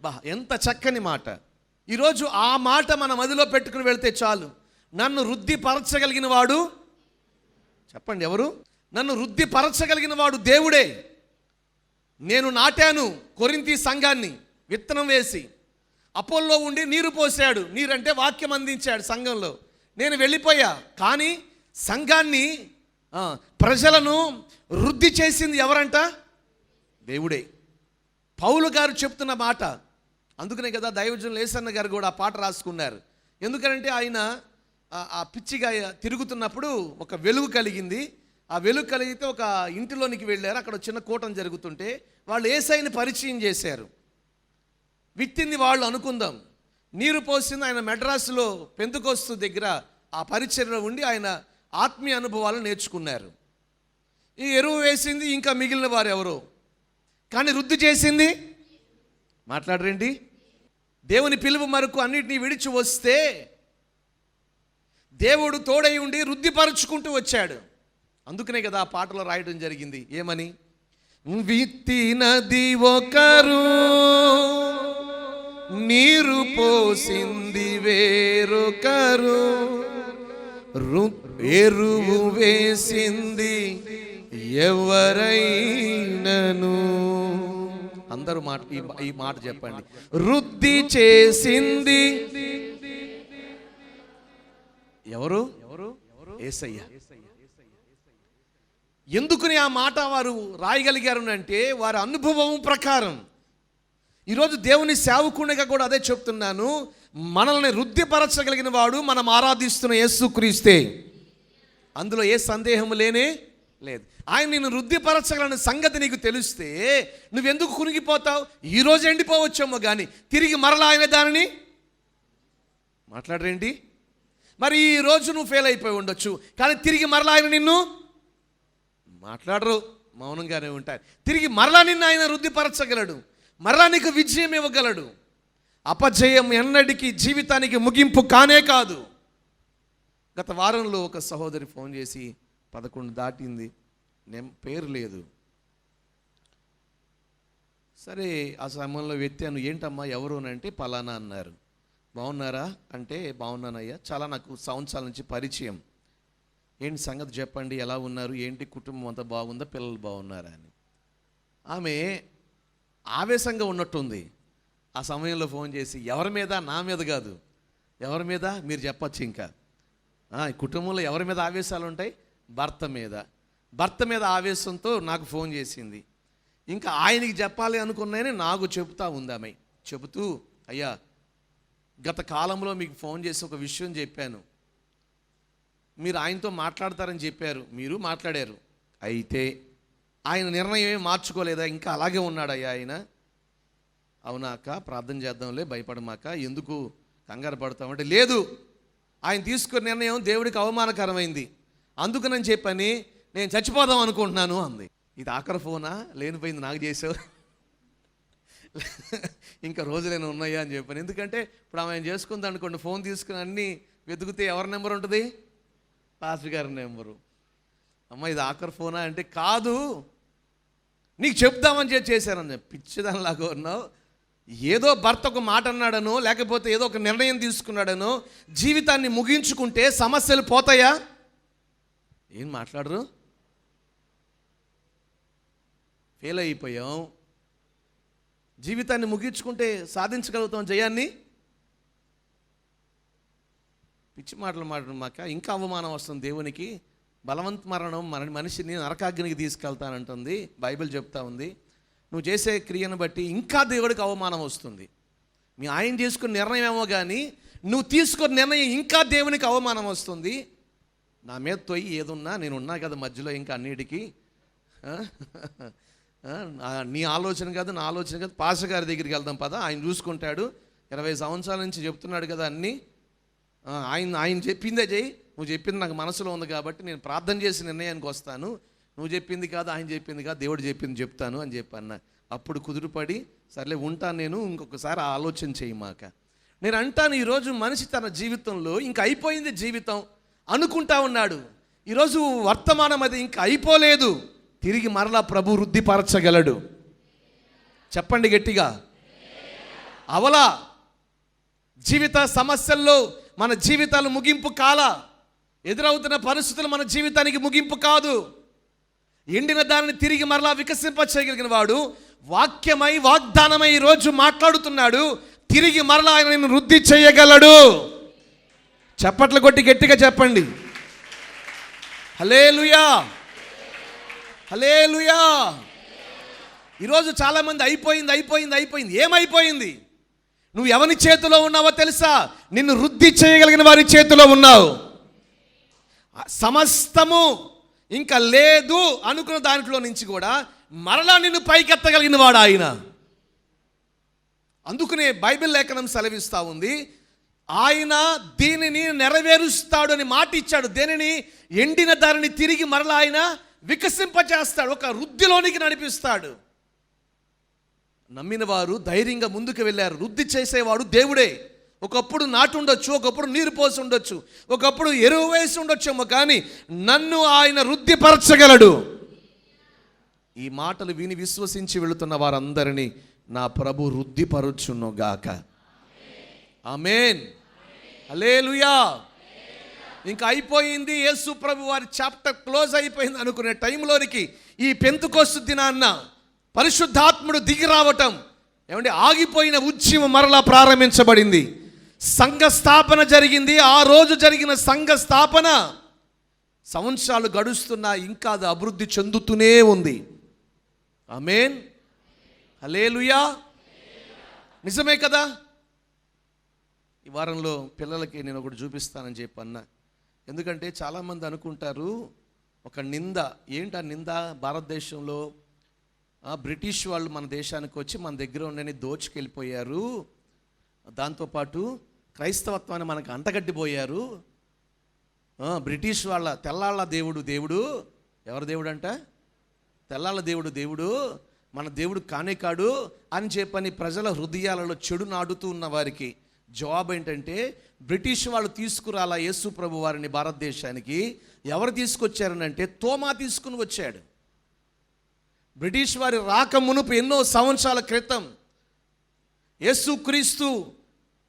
S1: బా, ఎంత చక్కని మాట. ఈరోజు ఆ మాట మన మదిలో పెట్టుకుని వెళ్తే చాలు. నన్ను వృద్ధిపరచగలిగిన వాడు చెప్పండి ఎవరు? నన్ను వృద్ధిపరచగలిగిన వాడు దేవుడే. నేను నాటాను కొరింథీ సంఘాన్ని, విత్తనం వేసి, అపోల్లో ఉండి నీరు పోసాడు. నీరంటే వాక్యం అందించాడు సంఘంలో. నేను వెళ్ళిపోయా, కానీ సంఘాన్ని ప్రజలను వృద్ధి చేసింది ఎవరంట? దేవుడే. పౌలు గారు చెప్తున్న మాట. అందుకనే కదా దైవజనులు యేసన్న గారు కూడా ఆ పాట రాసుకున్నారు. ఎందుకంటే ఆయన ఆ పిచ్చిగా తిరుగుతున్నప్పుడు ఒక వెలుగు కలిగింది. ఆ వెలుగు కలిగితే ఒక ఇంటిలోనికి వెళ్ళారు. అక్కడ చిన్న కూటం జరుగుతుంటే వాళ్ళు యేసయ్యని పరిచయం చేశారు. విత్తింది వాళ్ళు అనుకుందాం, నీరు పోసింది ఆయన మెడ్రాసులో పెంతుకోస్తు దగ్గర ఆ పరిచర్యలో ఉండి ఆయన ఆత్మీయ అనుభవాలు నేర్చుకున్నారు. ఈ ఎరువు వేసింది ఇంకా మిగిలిన వారు ఎవరో, కానీ వృద్ధి చేసింది మాట్లాడరేంటి? దేవుని పిలుపు మరకు అన్నిటినీ విడిచి వస్తే దేవుడు తోడై ఉండి వృద్ధిపరుచుకుంటూ వచ్చాడు. అందుకనే కదా ఆ పాటలో రాయడం జరిగింది. ఏమని? విత్తినది ఒకరు, నీరు పోసింది వేరొకరు, ఎరువు వేసింది ఎవరైనను. అందరూ ఈ మాట చెప్పండి. వృద్ధి చేసింది ఎవరు? యేసయ్య. ఎందుకని ఆ మాట వారు రాయగలిగారు అంటే వారి అనుభవం ప్రకారం. ఈరోజు దేవుని సేవకునిగా కూడా అదే చెప్తున్నాను. మనల్ని వృద్ధిపరచగలిగిన వాడు మనం ఆరాధిస్తున్న యేసుక్రీస్తే. అందులో ఏ సందేహం లేనే లేదు. ఆయన నిన్ను వృద్ధిపరచగలన సంగతి నీకు తెలిస్తే నువ్వెందుకు కునిగిపోతావు? ఈరోజు ఎండిపోవచ్చేమో కానీ తిరిగి మరలా ఆయన దానిని మాట్లాడరేంటి? మరి ఈరోజు నువ్వు ఫెయిల్ అయిపోయి ఉండొచ్చు, కానీ తిరిగి మరలా ఆయన నిన్ను మాట్లాడరు, మౌనంగానే ఉంటారు. తిరిగి మరలా నిన్ను ఆయన వృద్ధిపరచగలడు, మరలా నీకు విజయం ఇవ్వగలడు. అపజయం ఎన్నటికీ జీవితానికి ముగింపు కానే కాదు. గత వారంలో ఒక సహోదరి ఫోన్ చేసి 11 దాటింది, పేరు లేదు. సరే ఆ సమయంలో ఎత్తాను. ఏంటమ్మా ఎవరు అంటే పలానా అన్నారు. బాగున్నారా అంటే బాగున్నానయ్యా, చాలా నాకు సంవత్సరాల నుంచి పరిచయం. ఏంటి సంగతి చెప్పండి, ఎలా ఉన్నారు, ఏంటి కుటుంబం అంతా బాగుందా, పిల్లలు బాగున్నారా అని. ఆమె ఆవేశంగా ఉన్నట్టుంది. ఆ సమయంలో ఫోన్ చేసి, ఎవరి మీద? నా మీద కాదు. ఎవరి మీద మీరు చెప్పచ్చు. ఇంకా కుటుంబంలో ఎవరి మీద ఆవేశాలు ఉంటాయి? భర్త మీద. భర్త మీద ఆవేశంతో నాకు ఫోన్ చేసింది. ఇంకా ఆయనకి చెప్పాలి అనుకున్నాయని నాకు చెబుతూ ఉంది ఆమె. చెబుతూ, అయ్యా, గత కాలంలో మీకు ఫోన్ చేసి ఒక విషయం చెప్పాను, మీరు ఆయనతో మాట్లాడతారని చెప్పారు, మీరు మాట్లాడారు, అయితే ఆయన నిర్ణయం ఏమి మార్చుకోలేదా? ఇంకా అలాగే ఉన్నాడయ్యా ఆయన. అవునా అక్క, ప్రార్థన చేద్దాంలే, భయపడమాక, ఎందుకు కంగారు పడతామంటే, లేదు, ఆయన తీసుకున్న నిర్ణయం దేవుడికి అవమానకరమైంది, అందుకనని చెప్పని నేను చచ్చిపోదాం అనుకుంటున్నాను అంది. ఇది ఆఖరి ఫోనా? లేనిపోయింది నాకు చేసావు, ఇంకా రోజులేనా ఉన్నాయా అని చెప్పాను. ఎందుకంటే ఇప్పుడు ఆమె చేసుకుంది అనుకోండి, ఫోన్ తీసుకుని అన్నీ వెతికితే ఎవరి నెంబర్ ఉంటుంది? పాస్టర్ గారి నెంబరు. అమ్మ ఇది ఆఖరి ఫోనా అంటే, కాదు నీకు చెప్దామని చేశానని. పిచ్చిదానిలాగా ఉన్నావు. ఏదో భర్త ఒక మాట అన్నాడనో, లేకపోతే ఏదో ఒక నిర్ణయం తీసుకున్నాడనో జీవితాన్ని ముగించుకుంటే సమస్యలు పోతాయా? ఏం మాట్లాడరు? ఫెయిల్ అయిపోయాం. జీవితాన్ని ముగించుకుంటే సాధించగలుగుతాం జయాన్ని? పిచ్చి మాటలు మాక ఇంకా అవమానం వస్తుంది దేవునికి. బలవంత మరణం మనిషిని నరకాగ్నికి తీసుకెళ్తానంటుంది బైబిల్ చెప్తా ఉంది. నువ్వు చేసే క్రియను బట్టి ఇంకా దేవుడికి అవమానం వస్తుంది. మీ ఆయన చేసుకున్న నిర్ణయం ఏమో కానీ నువ్వు తీసుకున్న నిర్ణయం ఇంకా దేవునికి అవమానం వస్తుంది. నా మీద తొయ్యి ఏదున్నా నేను ఉన్నా కదా మధ్యలో, ఇంకా అన్నిటికీ నీ ఆలోచన కాదు, నా ఆలోచన కాదు, పాస్టర్ గారి దగ్గరికి వెళ్దాం పద, ఆయన చూసుకుంటాడు, 20 సంవత్సరాల నుంచి చెప్తున్నాడు కదా అన్నీ, ఆయన చెప్పిందే చెయ్యి, నువ్వు చెప్పింది నాకు మనసులో ఉంది కాబట్టి నేను ప్రార్థన చేసి నిర్ణయానికి వస్తాను, నువ్వు చెప్పింది కాదు, ఆయన చెప్పింది కాదు, దేవుడు చెప్పింది చెప్తాను అని చెప్పన్న. అప్పుడు కుదురుపడి సర్లే ఉంటాను నేను, ఇంకొకసారి ఆలోచన చేయమాక. నేను అంటాను, ఈరోజు మనిషి తన జీవితంలో ఇంకా అయిపోయింది జీవితం అనుకుంటా ఉన్నాడు. ఈరోజు వర్తమానం అది ఇంకా అయిపోలేదు, తిరిగి మరలా ప్రభు వృద్ధిపరచగలడు. చెప్పండి గట్టిగా. అవలా జీవిత సమస్యల్లో మన జీవితాలు ముగింపు కాల, ఎదురవుతున్న పరిస్థితులు మన జీవితానికి ముగింపు కాదు. ఎండిన దానిని తిరిగి మరలా వికసింపచేయగలిగిన వాడు వాక్యమై వాగ్దానమై ఈరోజు మాట్లాడుతున్నాడు. తిరిగి మరలా ఆయన నిన్ను వృద్ధి చేయగలడు. చప్పట్లు కొట్టి గట్టిగా చెప్పండి హల్లెలూయా, హల్లెలూయా. ఈరోజు చాలామంది అయిపోయింది అయిపోయింది అయిపోయింది. ఏమైపోయింది? నువ్వు ఎవరి చేతిలో ఉన్నావో తెలుసా? నిన్ను వృద్ధి చేయగలిగిన వారి చేతిలో ఉన్నావు. సమస్తము ఇంకా లేదు అనుకున్న దాంట్లో నుంచి కూడా మరలా నిన్ను పైకెత్తగలిగిన వాడు ఆయన. అందుకనే బైబిల్ లేఖనం సెలవిస్తూ ఉంది, ఆయన దీనిని నెరవేరుస్తాడు అని మాట ఇచ్చాడు. దేనిని? ఎండిన దానిని తిరిగి మరలా ఆయన వికసింపచేస్తాడు, ఒక వృద్ధిలోనికి నడిపిస్తాడు. నమ్మిన వారు ధైర్యంగా ముందుకు వెళ్ళారు. వృద్ధి చేసేవాడు దేవుడే. ఒకప్పుడు నాటు ఉండొచ్చు, ఒకప్పుడు నీరు పోసి ఉండొచ్చు, ఒకప్పుడు ఎరువు వేసి ఉండొచ్చేమో, కానీ నన్ను ఆయన వృద్ధిపరచగలడు. ఈ మాటలు విని విశ్వసించి వెళుతున్న వారందరినీ నా ప్రభు వృద్ధిపరచునుగాక. ఆమేన్, హల్లెలూయా. ఇంకా అయిపోయింది, యేసు ప్రభు వారి చాప్టర్ క్లోజ్ అయిపోయింది అనుకునే టైంలోనికి ఈ పెంతెకోస్తు దినాన్న పరిశుద్ధాత్ముడు దిగి రావటం, ఏమంటే ఆగిపోయిన ఉద్యమం మరలా ప్రారంభించబడింది. సంఘ స్థాపన జరిగింది. ఆ రోజు జరిగిన సంఘ స్థాపన సంవత్సరాలు గడుస్తున్నా ఇంకా అది అభివృద్ధి చెందుతూనే ఉంది. ఆమేన్, హల్లెలూయా. నిజమే కదా. ఈ వారంలో పిల్లలకి నేను ఒకటి చూపిస్తానని చెప్పి అన్నా. ఎందుకంటే చాలామంది అనుకుంటారు ఒక నింద. ఏంటి ఆ నింద? భారతదేశంలో బ్రిటిష్ వాళ్ళు మన దేశానికి వచ్చి మన దగ్గర ఉండని దోచుకెళ్ళిపోయారు, దాంతోపాటు క్రైస్తవత్వాన్ని మనకు అంటగట్టిపోయారు. బ్రిటిష్ వాళ్ళ తెల్లాళ్ళ దేవుడు దేవుడు ఎవరి దేవుడు అంట? తెల్లాళ్ళ దేవుడు దేవుడు మన దేవుడు కానే కాడు అని చెప్పని ప్రజల హృదయాలలో చెడు నాటుతూ ఉన్న వారికి జవాబు ఏంటంటే, బ్రిటిష్ వాళ్ళు తీసుకురాలా యేసు ప్రభు వారిని భారతదేశానికి. ఎవరు తీసుకొచ్చారనంటే తోమా తీసుకుని వచ్చాడు. బ్రిటిష్ వారి రాక మునుపు ఎన్నో సంవత్సరాల క్రితం యేసుక్రీస్తు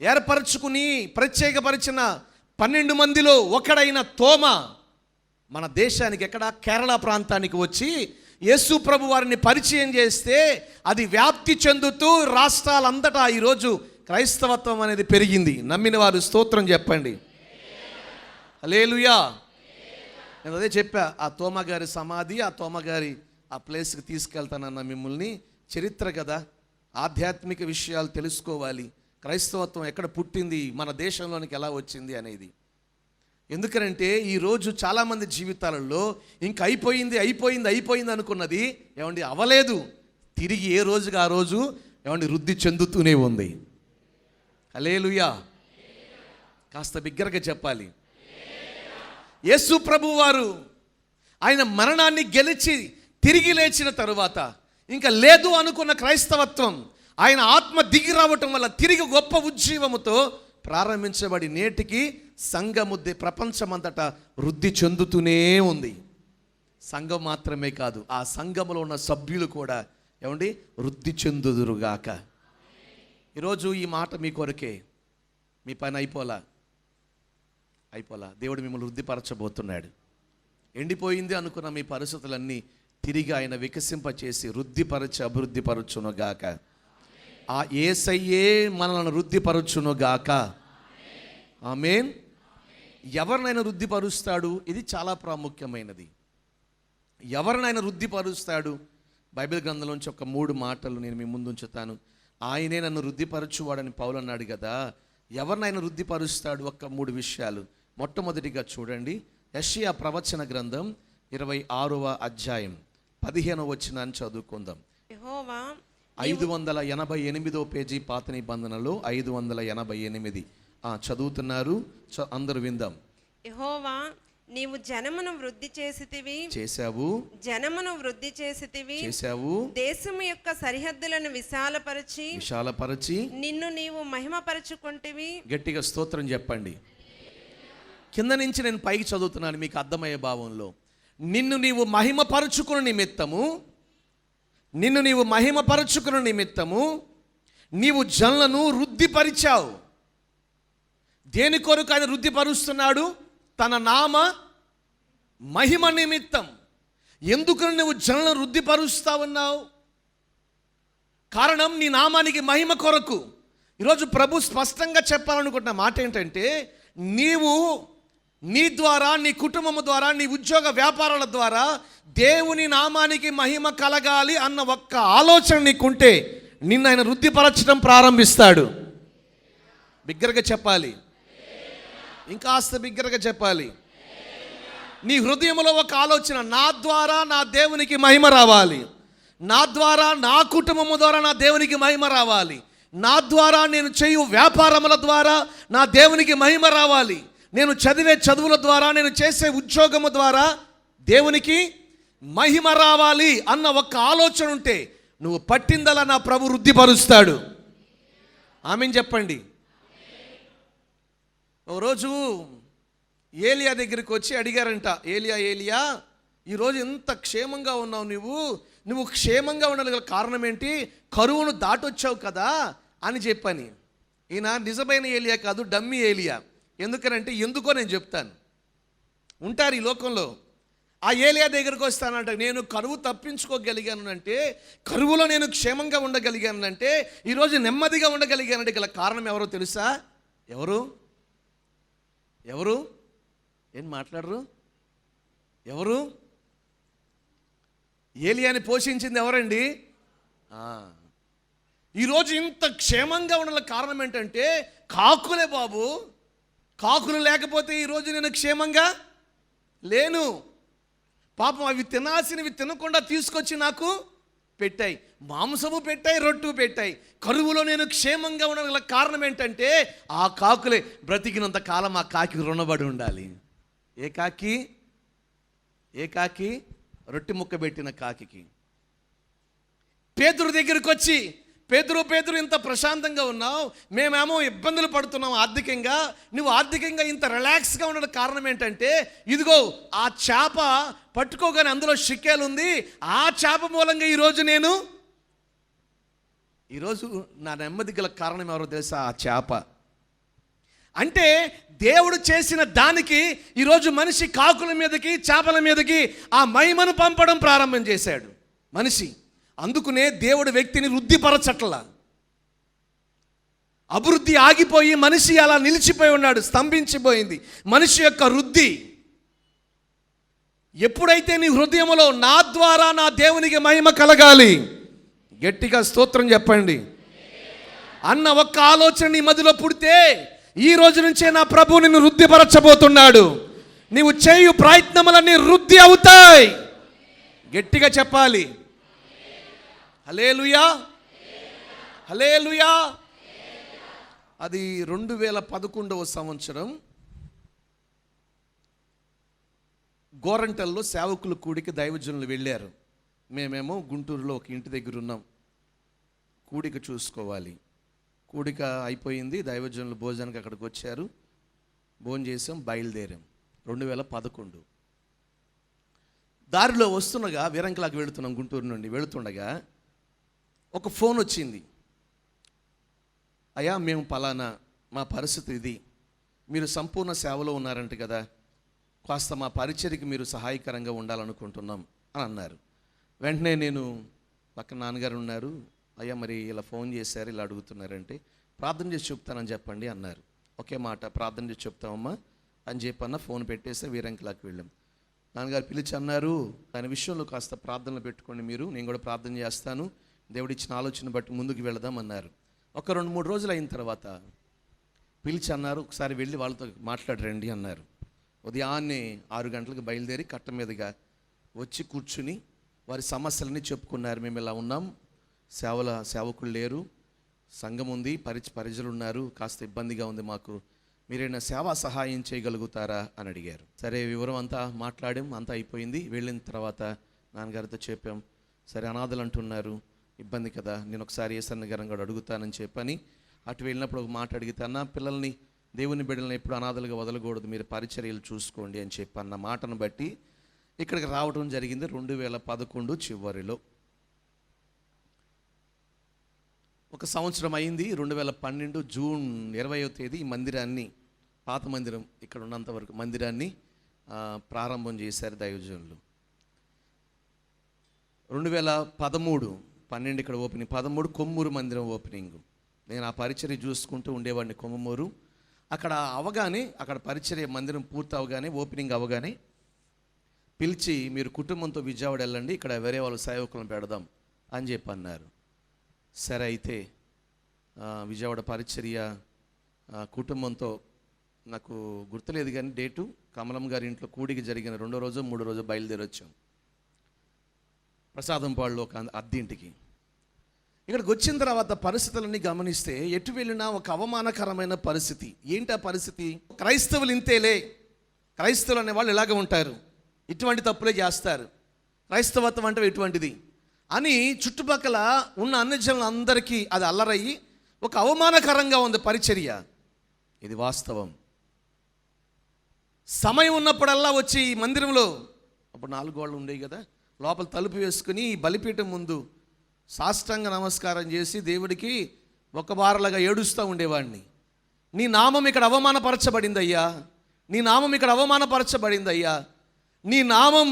S1: ఏర్పరచుకుని ప్రత్యేకపరిచిన 12 మందిలో ఒకడైన తోమా మన దేశానికి, ఎక్కడ? కేరళ ప్రాంతానికి వచ్చి యేసు ప్రభు వారిని పరిచయం చేస్తే అది వ్యాప్తి చెందుతూ రాష్ట్రాలంతటా ఈరోజు క్రైస్తవత్వం అనేది పెరిగింది. నమ్మిన వారు స్తోత్రం చెప్పండి. హల్లెలూయా. నేను అదే చెప్పా, ఆ తోమ గారి సమాధి, ఆ తోమ గారి ఆ ప్లేస్కి తీసుకెళ్తానన్న మిమ్మల్ని. చరిత్ర కదా, ఆధ్యాత్మిక విషయాలు తెలుసుకోవాలి. క్రైస్తవత్వం ఎక్కడ పుట్టింది, మన దేశంలోనికి ఎలా వచ్చింది అనేది. ఎందుకంటే ఈరోజు చాలామంది జీవితాలలో ఇంకా అయిపోయింది అయిపోయింది అయిపోయింది అనుకున్నది ఏమండి అవలేదు. తిరిగి ఏ రోజుకి ఆ రోజు ఏమండి వృద్ధి చెందుతూనే ఉంది. హల్లెలూయా. కాస్త బిగ్గరగా చెప్పాలి. యేసు ప్రభు వారు ఆయన మరణాన్ని గెలిచి తిరిగి లేచిన తరువాత ఇంకా లేదు అనుకున్న క్రైస్తవత్వం ఆయన ఆత్మ దిగి రావటం వల్ల తిరిగి గొప్ప ఉజ్జీవముతో ప్రారంభించబడి నేటికి సంఘము ప్రపంచమంతటా వృద్ధి చెందుతూనే ఉంది. సంఘం మాత్రమే కాదు, ఆ సంఘములో ఉన్న సభ్యులు కూడా ఏమండి వృద్ధి చెందుదురుగాక. ఈరోజు ఈ మాట మీ కొరకే. మీ పని అయిపోలా. దేవుడు మిమ్మల్ని వృద్ధిపరచబోతున్నాడు. ఎండిపోయింది అనుకున్న మీ పరిస్థితులన్నీ తిరిగి ఆయన వికసింపచేసి వృద్ధిపరచి అభివృద్ధిపరచునుగాక. ఆ యేసయ్యే మనల్ని వృద్ధిపరచునుగాక. ఆమేన్. ఎవరినైనా వృద్ధిపరుస్తాడు, ఇది చాలా ప్రాముఖ్యమైనది. ఎవరినైనా వృద్ధిపరుస్తాడు. బైబిల్ గ్రంథంలోంచి ఒక 3 మాటలు నేను మీ ముందు ఉంచుతాను. ఆయనే నన్ను వృద్ధిపరచువాడని పౌలు అన్నాడు కదా. ఎవరినైనా వృద్ధిపరుస్తాడు, ఒక్క 3 విషయాలు. మొట్టమొదటిగా చూడండి, యెషయా ప్రవచన గ్రంథం 26వ అధ్యాయం 15వ వచనాన్ని చదువుకుందాం.
S3: యెహోవా
S1: 588వ పేజీ పాత నిబంధనలో 588. చదువుతున్నారు, అందరూ విందాం.
S3: యెహోవా నీవు జనమును వృద్ధి చేశావు. దేశము యొక్క సరిహద్దులను విశాలపరచి నిన్ను నీవు మహిమపరచుకొంటివి.
S1: గట్టిగా స్తోత్రం చెప్పండి. కింద నుంచి నేను పైకి చదువుతున్నాను మీకు అర్థమయ్యే భావంలో. నిన్ను నీవు మహిమపరచుకున్న నిమిత్తము నీవు జనులను వృద్ధిపరిచావు. దేని కొరకు ఆయన వృద్ధిపరుస్తున్నాడు? తన నామ మహిమ నిమిత్తం. ఎందుకు నువ్వు జనులను వృద్ధిపరుస్తా ఉన్నావు? కారణం నీ నామానికి మహిమ కొరకు. ఈరోజు ప్రభు స్పష్టంగా చెప్పాలనుకుంటున్న మాట ఏంటంటే, నీవు నీ ద్వారా, నీ కుటుంబము ద్వారా, నీ ఉద్యోగ వ్యాపారాల ద్వారా దేవుని నామానికి మహిమ కలగాలి అన్న ఒక్క ఆలోచన నీకుంటే నిన్ను ఆయన వృద్ధిపరచడం ప్రారంభిస్తాడు. బిగ్గరగా చెప్పాలి, ఇంకాస్త బిగ్గరగా చెప్పాలి. నీ హృదయంలో ఒక ఆలోచన, నా ద్వారా నా దేవునికి మహిమ రావాలి, నా ద్వారా నా కుటుంబము ద్వారా నా దేవునికి మహిమ రావాలి, నా ద్వారా నేను చేయు వ్యాపారముల ద్వారా నా దేవునికి మహిమ రావాలి, నేను చదివే చదువుల ద్వారా, నేను చేసే ఉద్యోగము ద్వారా దేవునికి మహిమ రావాలి అన్న ఒక్క ఆలోచన ఉంటే నువ్వు పట్టిందలా నా ప్రభు వృద్ధిపరుస్తాడు. ఆమేన్ చెప్పండి. ఓ రోజు ఏలియా దగ్గరికి వచ్చి అడిగారంట, ఏలియా ఈరోజు ఎంత క్షేమంగా ఉన్నావు, నువ్వు క్షేమంగా ఉండగల కారణం ఏంటి? కరువును దాటొచ్చావు కదా అని చెప్పని. ఈయన నిజమైన ఏలియా కాదు, డమ్మీ ఏలియా. ఎందుకనంటే ఎందుకో నేను చెప్తాను. ఉంటారు ఈ లోకంలో. ఆ ఏలియా దగ్గరికి వస్తానంట, నేను కరువు తప్పించుకోగలిగాను అంటే, కరువులో నేను క్షేమంగా ఉండగలిగానంటే, ఈరోజు నెమ్మదిగా ఉండగలిగానంటే గల కారణం ఎవరో తెలుసా? ఎవరు ఏం మాట్లాడరు? ఎవరు? ఏలియాని పోషించింది ఎవరండి? ఈరోజు ఇంత క్షేమంగా ఉండాల కారణం ఏంటంటే కాకులే బాబు. కాకులు లేకపోతే ఈరోజు నేను క్షేమంగా లేను. పాపం అవి తినాల్సినవి తినకుండా తీసుకొచ్చి నాకు పెట్టాయి, మాంసము పెట్టాయి, రొట్టు పెట్టాయి. కరువులో నేను క్షేమంగా ఉండగల కారణం ఏంటంటే ఆ కాకులే. బ్రతికినంత కాలం ఆ కాకి రుణపడి ఉండాలి. ఏ కాకి? రొట్టె ముక్క పెట్టిన కాకి. పేతురు దగ్గరికి వచ్చి, పేతురు ఇంత ప్రశాంతంగా ఉన్నావు, మేమేమో ఇబ్బందులు పడుతున్నాం ఆర్థికంగా, నువ్వు ఆర్థికంగా ఇంత రిలాక్స్గా ఉండడం కారణం ఏంటంటే, ఇదిగో ఆ చేప పట్టుకోగానే అందులో షిక్కేలు ఉంది, ఆ చేప మూలంగా ఈరోజు నా నెమ్మది గల కారణం ఎవరో తెలుసా? ఆ చేప. అంటే దేవుడు చేసిన దానికి ఈరోజు మనిషి కాకుల మీదకి చేపల మీదకి ఆ మహిమను పంపడం ప్రారంభం చేశాడు మనిషి. అందుకునే దేవుడు వ్యక్తిని వృద్ధిపరచట్ల. అభివృద్ధి ఆగిపోయి మనిషి అలా నిలిచిపోయి ఉన్నాడు, స్తంభించిపోయింది మనిషి యొక్క వృద్ధి. ఎప్పుడైతే నీ హృదయంలో నా ద్వారా నా దేవునికి మహిమ కలగాలి, గట్టిగా స్తోత్రం చెప్పండి అన్న ఒక్క ఆలోచన నీ మదిలో పుడితే, ఈ రోజు నుంచే నా ప్రభు నిన్ను వృద్ధిపరచబోతున్నాడు. నీవు చేయు ప్రయత్నములన్నీ వృద్ధి అవుతాయి. గట్టిగా చెప్పాలి హల్లెలూయా, హల్లెలూయా. అది 2011వ సంవత్సరం గోరంటల్లో సేవకుల కూడికి దైవజనులు వెళ్ళారు. మేమేమో గుంటూరులో ఒక ఇంటి దగ్గర ఉన్నాం, కూడిక చూసుకోవాలి. కూడిక అయిపోయింది, దైవజనులు భోజనానికి అక్కడికి వచ్చారు, భోజనం చేసాం, బయలుదేరాం. 2011 దారిలో వస్తుండగా వీరంకలాకి వెళుతున్నాం, గుంటూరు నుండి వెళుతుండగా ఒక ఫోన్ వచ్చింది. అయ్యా మేము పలానా, మా పరిస్థితి ఇది, మీరు సంపూర్ణ సేవలో ఉన్నారంట కదా, కాస్త మా పరిచర్యకి మీరు సహాయకరంగా ఉండాలనుకుంటున్నాం అని అన్నారు. వెంటనే నేను పక్కన నాన్నగారు ఉన్నారు, అయ్యా మరి ఇలా ఫోన్ చేశారు, ఇలా అడుగుతున్నారంటే ప్రార్థన చేసి చెప్తానని చెప్పండి అన్నారు. ఒకే మాట, ప్రార్థన చేసి చెప్తామమ్మా అని చెప్పన్న ఫోన్ పెట్టేస్తే వీరంకిలాకి వెళ్ళాం. నాన్నగారు పిలిచి అన్నారు, దాని విషయంలో కాస్త ప్రార్థనలు పెట్టుకోండి మీరు, నేను కూడా ప్రార్థన చేస్తాను, దేవుడిచ్చిన ఆలోచన బట్టి ముందుకు వెళదాం అన్నారు. ఒక 2-3 రోజులు అయిన తర్వాత పిలిచి అన్నారు, ఒకసారి వెళ్ళి వాళ్ళతో మాట్లాడరండి అన్నారు. ఉదయాన్నే 6 గంటలకు బయలుదేరి కట్ట మీదుగా వచ్చి కూర్చుని వారి సమస్యలన్నీ చెప్పుకున్నారు. మేము ఇలా ఉన్నాం, సేవకులు లేరు, సంఘం ఉంది, పరిచయులు ఉన్నారు, కాస్త ఇబ్బందిగా ఉంది మాకు, మీరైనా సేవా సహాయం చేయగలుగుతారా అని అడిగారు. సరే వివరం అంతా మాట్లాడాం, అంతా అయిపోయింది. వెళ్ళిన తర్వాత నాన్నగారితో చెప్పాం, సరే అనాథలు అంటున్నారు, ఇబ్బంది కదా, నేను ఒకసారి ఏసన్న గారిని కూడా అడుగుతానని చెప్పని అటు వెళ్ళినప్పుడు ఒక మాట అడిగితే, అన్న పిల్లల్ని దేవుని బిడ్డలను ఎప్పుడు అనాథలుగా వదలకూడదు, మీరు పరిచర్యలు చూసుకోండి అని చెప్పి అన్న మాటను బట్టి ఇక్కడికి రావడం జరిగింది. 2011 చివరిలో ఒక సంవత్సరం అయింది. 2012 జూన్ 20వ తేదీ ఈ మందిరాన్ని, పాత మందిరం ఇక్కడ ఉన్నంత వరకు మందిరాన్ని ప్రారంభం చేశారు దైవజనులు. 2013 ఇక్కడ ఓపెనింగ్, 13 కొమ్మూరు మందిరం ఓపెనింగ్. నేను ఆ పరిచర్య చూసుకుంటూ ఉండేవాడిని కొమ్మూరు. అక్కడ అవగానే, అక్కడ పరిచర్య మందిరం పూర్తి అవగానే, ఓపెనింగ్ అవగానే పిలిచి మీరు కుటుంబంతో విజయవాడ వెళ్ళండి, ఇక్కడ వేరే వాళ్ళు సేవకులను పెడదాం అని చెప్పి అన్నారు. సరే అయితే విజయవాడ పరిచర్య కుటుంబంతో, నాకు గుర్తులేదు కానీ డేటు, కమలం గారి ఇంట్లో కూడికి జరిగిన 2వ రోజు 3వ రోజు బయలుదేరి వచ్చాం ప్రసాదంపాడులో ఒక అద్దెంటికి. ఇక్కడికి వచ్చిన తర్వాత పరిస్థితులన్నీ గమనిస్తే ఎటు వెళ్ళినా ఒక అవమానకరమైన పరిస్థితి. ఏంటి ఆ పరిస్థితి? క్రైస్తవులు ఇంతేలే, క్రైస్తవులు అనే వాళ్ళు ఇలాగ ఉంటారు, ఇటువంటి తప్పులే చేస్తారు, క్రైస్తవత్వం అంటే ఇటువంటిది అని చుట్టుపక్కల ఉన్న అన్ని జనులందరికీ అది అల్లరయ్యి ఒక అవమానకరంగా ఉంది పరిచర్య. ఇది వాస్తవం. సమయం ఉన్నప్పుడల్లా వచ్చి ఈ మందిరంలో, అప్పుడు 4 గోడలు ఉండేవి కదా, లోపల తలుపు వేసుకుని బలిపీఠం ముందు సాష్టాంగ నమస్కారం చేసి దేవుడికి ఒక వారలాగా ఏడుస్తూ ఉండేవాడిని. నీ నామం ఇక్కడ అవమానపరచబడిందయ్యా, నీ నామం ఇక్కడ అవమానపరచబడిందయ్యా, నీ నామం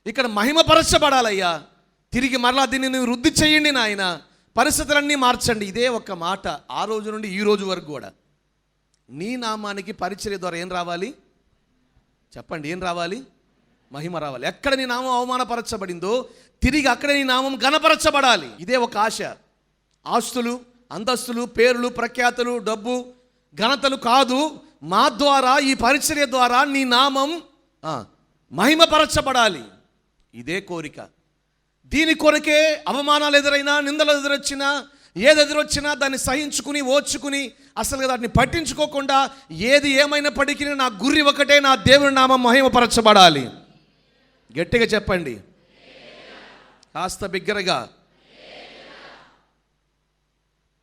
S1: ఇక్కడ మహిమపరచబడాలయ్యా, తిరిగి మరలా దీన్ని నువ్వు వృద్ధి చేయండి నాయన, పరిస్థితులన్నీ మార్చండి. ఇదే ఒక్క మాట ఆ రోజు నుండి ఈ రోజు వరకు కూడా. నీ నామానికి పరిచర్య ద్వారా ఏం రావాలి చెప్పండి, ఏం రావాలి? మహిమ రావాలి. ఎక్కడ నీ నామం అవమానపరచబడిందో తిరిగి అక్కడ నీ నామం ఘనపరచబడాలి. ఇదే ఒక ఆశ. ఆస్తులు, అంతస్తులు, పేర్లు, ప్రఖ్యాతులు, డబ్బు, ఘనతలు కాదు, మా ద్వారా, ఈ పరిచర్య ద్వారా నీ నామం మహిమపరచబడాలి. ఇదే కోరిక. దీని కొరకే అవమానాలు ఎదురైనా, నిందలు ఎదురొచ్చినా, ఏది ఎదురొచ్చినా దాన్ని సహించుకుని, ఓర్చుకుని, అసలు దాన్ని పట్టించుకోకుండా, ఏది ఏమైనప్పటికీ నా గురి ఒకటే, నా దేవుని నామం మహిమపరచబడాలి. గట్టిగా చెప్పండి, కాస్త బిగ్గరగా.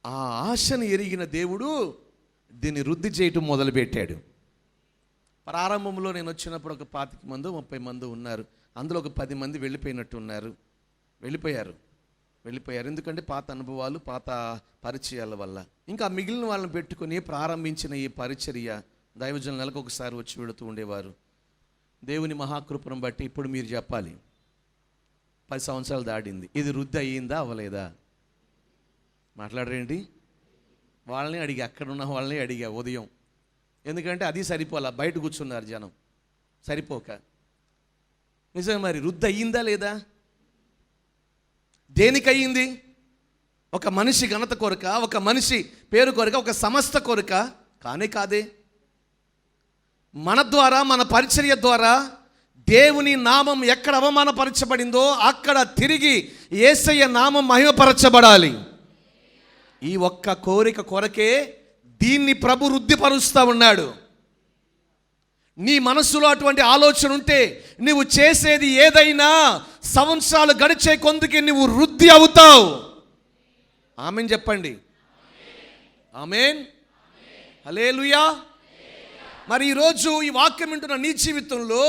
S1: ఆ ఆశను ఎరిగిన దేవుడు దీన్ని వృద్ధి చేయటం మొదలుపెట్టాడు. ప్రారంభంలో నేను వచ్చినప్పుడు ఒక 25 మంది 30 మంది ఉన్నారు. అందులో ఒక 10 మంది వెళ్ళిపోయారు. వెళ్ళిపోయారు. ఎందుకంటే పాత అనుభవాలు, పాత పరిచయాల వల్ల. ఇంకా మిగిలిన వాళ్ళని పెట్టుకుని ప్రారంభించిన ఈ పరిచర్య దైవజనులు నెలకు ఒకసారి వచ్చి వెళుతూ ఉండేవారు. దేవుని మహాకృపను బట్టి ఇప్పుడు మీరు చెప్పాలి, 10 సంవత్సరాలు దాటింది, ఇది వృద్ధి అయ్యిందా అవ్వలేదా? మాట్లాడరేంటి? వాళ్ళని అడిగా, అక్కడున్న వాళ్ళని అడిగా ఉదయం. ఎందుకంటే అది సరిపోలా, బయట కూర్చున్నారు జనం సరిపోక. నిజమే, మరి వృద్ధి అయ్యిందా లేదా? దేనికయ్యింది? ఒక మనిషి ఘనత కొరక, ఒక మనిషి పేరు కొరక, ఒక సంస్థ కొరక? కానే కాదే. మన ద్వారా, మన పరిచర్య ద్వారా దేవుని నామం ఎక్కడ అవమానపరచబడిందో అక్కడ తిరిగి యేసయ్య నామం మహిమపరచబడాలి. ఈ ఒక్క కోరిక కొరకే దీన్ని ప్రభు వృద్ధిపరుస్తూ ఉన్నాడు. నీ మనసులో అటువంటి ఆలోచన ఉంటే నువ్వు చేసేది ఏదైనా సంవత్సరాలు గడిచే కొందుకి నువ్వు వృద్ధి అవుతావు. ఆమేన్ చెప్పండి. ఆమేన్, హల్లెలూయా. మరి ఈరోజు ఈ వాక్యం వింటున్న నీ జీవితంలో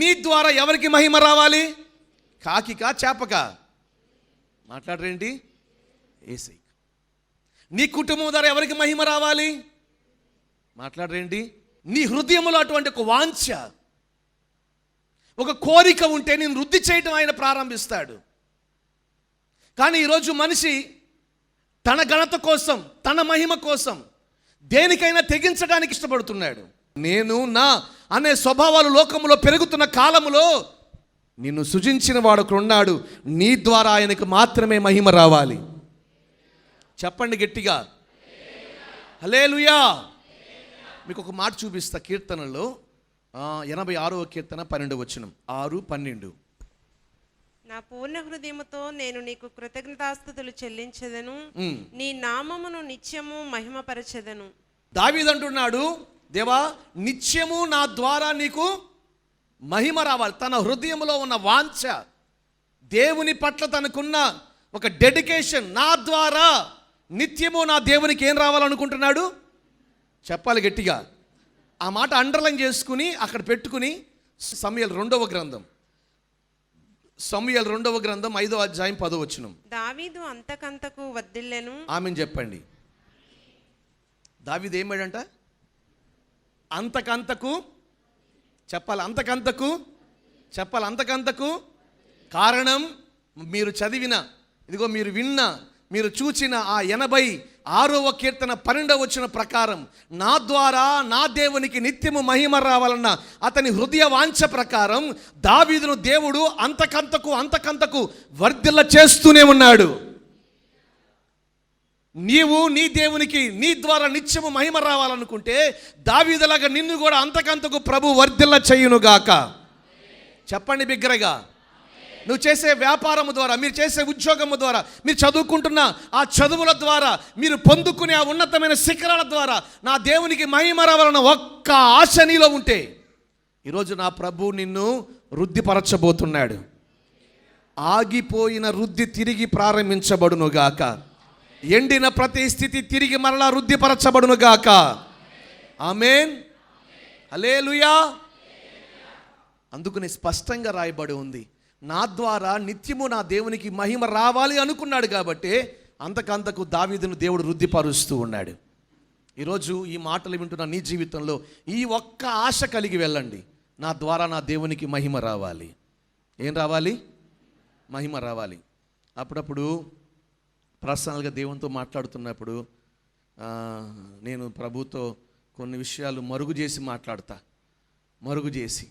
S1: నీ ద్వారా ఎవరికి మహిమ రావాలి? కాకికా చేపకా? మాట్లాడరేంటి? యేసయ్య. నీ కుటుంబం ద్వారా ఎవరికి మహిమ రావాలి? మాట్లాడరేంటి? నీ హృదయంలో అటువంటి ఒక వాంఛ, ఒక కోరిక ఉంటే నేను వృద్ధి చేయటం ఆయన ప్రారంభిస్తాడు. కానీ ఈరోజు మనిషి తన ఘనత కోసం, తన మహిమ కోసం దేనికైనా తెగించడానికి ఇష్టపడుతున్నాడు. నేను నా అనే స్వభావాలు లోకములో పెరుగుతున్న కాలములో నిన్ను సృజించిన వాడు ఒకడున్నాడు, నీ ద్వారా ఆయనకు మాత్రమే మహిమ రావాలి. చెప్పండి గట్టిగా, హల్లెలూయా. మీకు ఒక మాట చూపిస్తా. కీర్తనలో 86వ కీర్తన 12వ వచనం, 6-12.
S3: నా పూర్ణ హృదయముతో నేను నీకు కృతజ్ఞతాస్తుతులు చెల్లించెదను, నీ నామమును నిత్యము మహిమపరచెదను.
S1: దావీదు అంటున్నాడు, దేవా నిత్యము నా ద్వారా నీకు మహిమ రావాలి. తన హృదయంలో ఉన్న వాంఛ, దేవుని పట్ల తనకున్న ఒక డెడికేషన్, నా ద్వారా నిత్యము నా దేవునికి ఏం రావాలనుకుంటున్నాడు? చెప్పాలి గట్టిగా. ఆ మాట అండర్లైన్ చేసుకుని అక్కడ పెట్టుకుని సమూయేలు 2వ గ్రంథం, సమూయేలు 2వ గ్రంథం 5వ అధ్యాయం 10వ వచనం.
S3: దావీదు అంతకంతకు వర్ధిల్లెను.
S1: ఆమేన్ చెప్పండి. దావీదు ఏమాడంట? అంతకంతకు. చెప్పాలి, అంతకంతకు. చెప్పాలి, అంతకంతకు. కారణం మీరు చదివిన, ఇదిగో మీరు విన్న, మీరు చూచిన ఆ 86వ కీర్తన 12వ వచనం ప్రకారం నా ద్వారా నా దేవునికి నిత్యము మహిమ రావాలన్న అతని హృదయ వాంఛ ప్రకారం దావీదును దేవుడు అంతకంతకు అంతకంతకు వర్ధిల్ల చేస్తూనే ఉన్నాడు. నీవు నీ దేవునికి నీ ద్వారా నిత్యము మహిమ రావాలనుకుంటే దావీదులాగా నిన్ను కూడా అంతకంతకు ప్రభు వర్ధిల్ల చేయునుగాక. చెప్పండి బిగ్గరగా. నువ్వు చేసే వ్యాపారము ద్వారా, మీరు చేసే ఉద్యోగము ద్వారా, మీరు చదువుకుంటున్న ఆ చదువుల ద్వారా, మీరు పొందుకునే ఆ ఉన్నతమైన శిఖరాల ద్వారా నా దేవునికి మహిమ రావాలన్న ఒక్క ఆశ నీలో ఉంటే ఈరోజు నా ప్రభు నిన్ను వృద్ధిపరచబోతున్నాడు. ఆగిపోయిన వృద్ధి తిరిగి ప్రారంభించబడునుగాక. ఎండిన ప్రతి స్థితి తిరిగి మరలా వృద్ధిపరచబడునుగాక. ఆమేన్, హల్లెలూయా. అందుకని స్పష్టంగా రాయబడి ఉంది, నా ద్వారా నిత్యము నా దేవునికి మహిమ రావాలి అనుకున్నాడు కాబట్టి అంతకంతకు దావీదును దేవుడు వృద్ధిపరుస్తూ ఉన్నాడు. ఈరోజు ఈ మాటలు వింటున్న నీ జీవితంలో ఈ ఒక్క ఆశ కలిగి వెళ్ళండి, నా ద్వారా నా దేవునికి మహిమ రావాలి. ఏం రావాలి? మహిమ రావాలి. అప్పుడప్పుడు పర్సనల్గా దేవునితో మాట్లాడుతున్నప్పుడు నేను ప్రభుతో కొన్ని విషయాలు మరుగు చేసి మాట్లాడతా, మరుగు చేసి.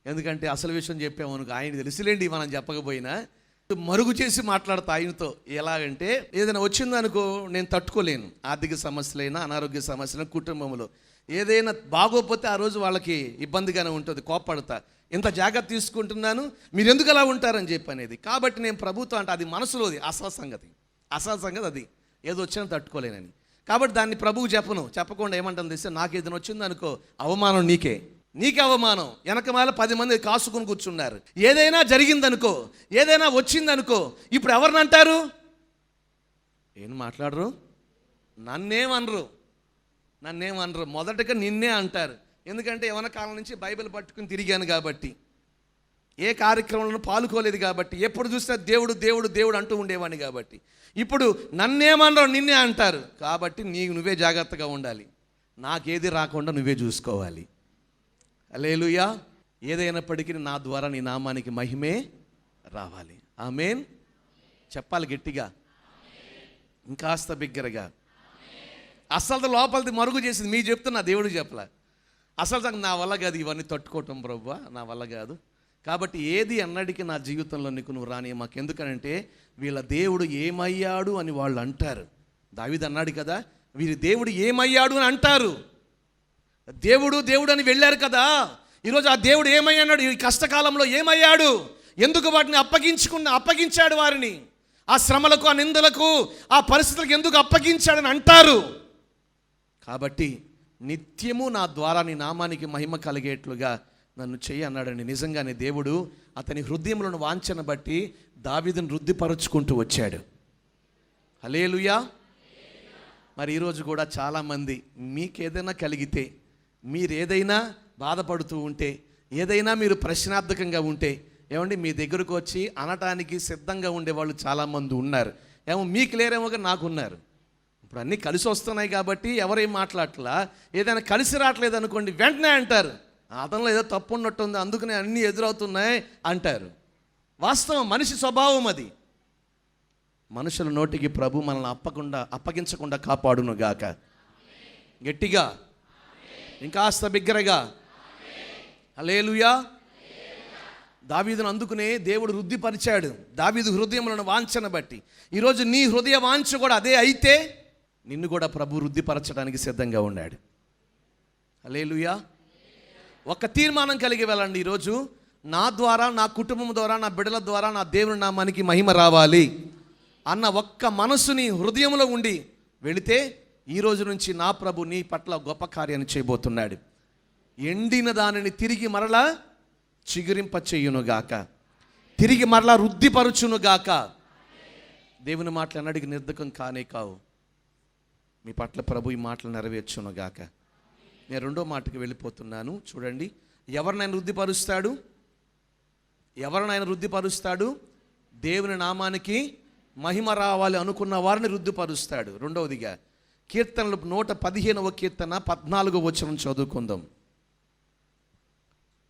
S1: ఎందుకంటే అసలు విషయం చెప్పామనుకో ఆయన తెలుసులేండి, మనం చెప్పకపోయినా మరుగు చేసి మాట్లాడతా ఆయనతో. ఎలాగంటే ఏదైనా వచ్చిందనుకో నేను తట్టుకోలేను, ఆర్థిక సమస్యలైనా, అనారోగ్య సమస్యలైనా, కుటుంబంలో ఏదైనా బాగోకపోతే ఆ రోజు వాళ్ళకి ఇబ్బందిగానే ఉంటుంది, కోప్పడతా. ఇంత జాగ్రత్త తీసుకుంటున్నాను, మీరు ఎందుకు అలా ఉంటారని చెప్పి అనేది. కాబట్టి నేను ప్రభుత్వం అంటే అది మనసులోది అసలు సంగతి అది, ఏదో వచ్చినా తట్టుకోలేనని. కాబట్టి దాన్ని ప్రభువు చెప్పకుండా ఏమంటాను తెలిస్తే, నాకు ఏదైనా వచ్చిందనుకో అవమానం నీకే అవమానం. వెనకమాల 10 మంది కాసుకుని కూర్చున్నారు. ఏదైనా జరిగిందనుకో, ఏదైనా వచ్చిందనుకో, ఇప్పుడు ఎవరిని అంటారు? ఏం మాట్లాడరు, నన్నేమనరు. మొదటగా నిన్నే అంటారు. ఎందుకంటే యవన కాలం నుంచి బైబిల్ పట్టుకుని తిరిగాను కాబట్టి. ఏ కార్యక్రమంలో పాల్గొలేదు కాబట్టి, ఎప్పుడు చూసినా దేవుడు దేవుడు దేవుడు అంటూ ఉండేవాడిని కాబట్టి, ఇప్పుడు నన్నేమన్నారు నిన్నే అంటారు కాబట్టి నువ్వే జాగ్రత్తగా ఉండాలి. నాకేది రాకుండా నువ్వే చూసుకోవాలి. హల్లెలూయా. ఏదైనప్పటికీ నా ద్వారా నీ నామానికి మహిమే రావాలి. ఆమేన్. చెప్పాలి గట్టిగా, ఇంకాస్త బిగ్గరగా. అసలు లోపలిది మరుగు చేసింది మీ చెప్తున్నా, దేవుడు చెప్పలే. అసలు నా వల్ల కాదు ఇవన్నీ తట్టుకోవటం ప్రభువా, నా వల్ల కాదు. కాబట్టి ఏది అన్నటికీ నా జీవితంలో నువ్వు రాని మాకు. ఎందుకనంటే వీళ్ళ దేవుడు ఏమయ్యాడు అని వాళ్ళు అంటారు. దావీదు అన్నాడు కదా, వీరి దేవుడు ఏమయ్యాడు అని అంటారు. దేవుడు దేవుడు అని వెళ్ళారు కదా, ఈరోజు ఆ దేవుడు ఏమయ్యాడు, ఈ కష్టకాలంలో ఏమయ్యాడు, ఎందుకు వాటిని అప్పగించాడు వారిని, ఆ శ్రమలకు, ఆ నిందలకు, ఆ పరిస్థితులకు ఎందుకు అప్పగించాడని అంటారు. కాబట్టి నిత్యము నా ద్వారా నీ నామానికి మహిమ కలిగేట్లుగా నన్ను చెయ్యి అన్నాడని. నిజంగానే దేవుడు అతని హృదయంలోని వాంఛను బట్టి దావీదును వృద్ధిపరుచుకుంటూ వచ్చాడు. హల్లెలూయా. మరి ఈరోజు కూడా చాలామంది మీకేదైనా కలిగితే, మీరేదైనా బాధపడుతూ ఉంటే, ఏదైనా మీరు ప్రశ్నార్థకంగా ఉంటే, ఏమండి మీ దగ్గరకు వచ్చి అనటానికి సిద్ధంగా ఉండేవాళ్ళు చాలామంది ఉన్నారు. ఏమో మీకు లేరేమో కానీ నాకున్నారు. ఇప్పుడు అన్నీ కలిసి వస్తున్నాయి కాబట్టి ఎవరేం మాట్లాడట్లా. ఏదైనా కలిసి రావట్లేదు అనుకోండి, వెంటనే అంటారు అతనిలో ఏదో తప్పు ఉన్నట్టుంది, అందుకనే అన్నీ ఎదురవుతున్నాయి అంటారు. వాస్తవం, మనిషి స్వభావం అది. మనుషుల నోటికి ప్రభు మనల్ని అప్పగించకుండా కాపాడును గాక. గట్టిగా, ఇంకాస్త బిగ్గరగా హల్లెలూయా. దావీదును అందుకునే దేవుడు వృద్ధిపరిచాడు, దావీదు హృదయంలోని వాంఛను బట్టి. ఈరోజు నీ హృదయ వాంఛ కూడా అదే అయితే నిన్ను కూడా ప్రభు వృద్ధిపరచడానికి సిద్ధంగా ఉన్నాడు. హల్లెలూయా. ఒక తీర్మానం కలిగి వెళ్ళండి. ఈరోజు నా ద్వారా, నా కుటుంబం ద్వారా, నా బిడ్డల ద్వారా నా దేవుని నామానికి మహిమ రావాలి అన్న ఒక్క మనసుని హృదయంలో ఉండి వెళితే ఈ రోజు నుంచి నా ప్రభు నీ పట్ల గొప్ప కార్యాన్ని చేయబోతున్నాడు. ఎండిన దానిని తిరిగి మరలా చిగురింప చేయునుగాక, తిరిగి మరలా వృద్ధిపరచునుగాక. దేవుని మాటలు అన్నడికి నిర్ధకం కానే కావు. మీ పట్ల ప్రభు ఈ మాటలు నెరవేర్చునుగాక. నేను రెండో మాటకి వెళ్ళిపోతున్నాను. చూడండి, ఎవరినైనా వృద్ధిపరుస్తాడు, ఎవరినైనా వృద్ధిపరుస్తాడు, దేవుని నామానికి మహిమ రావాలి అనుకున్న వారిని వృద్ధిపరుస్తాడు. రెండవదిగా కీర్తనలు 115వ కీర్తన 14వ వచనం చదువుకుందాం.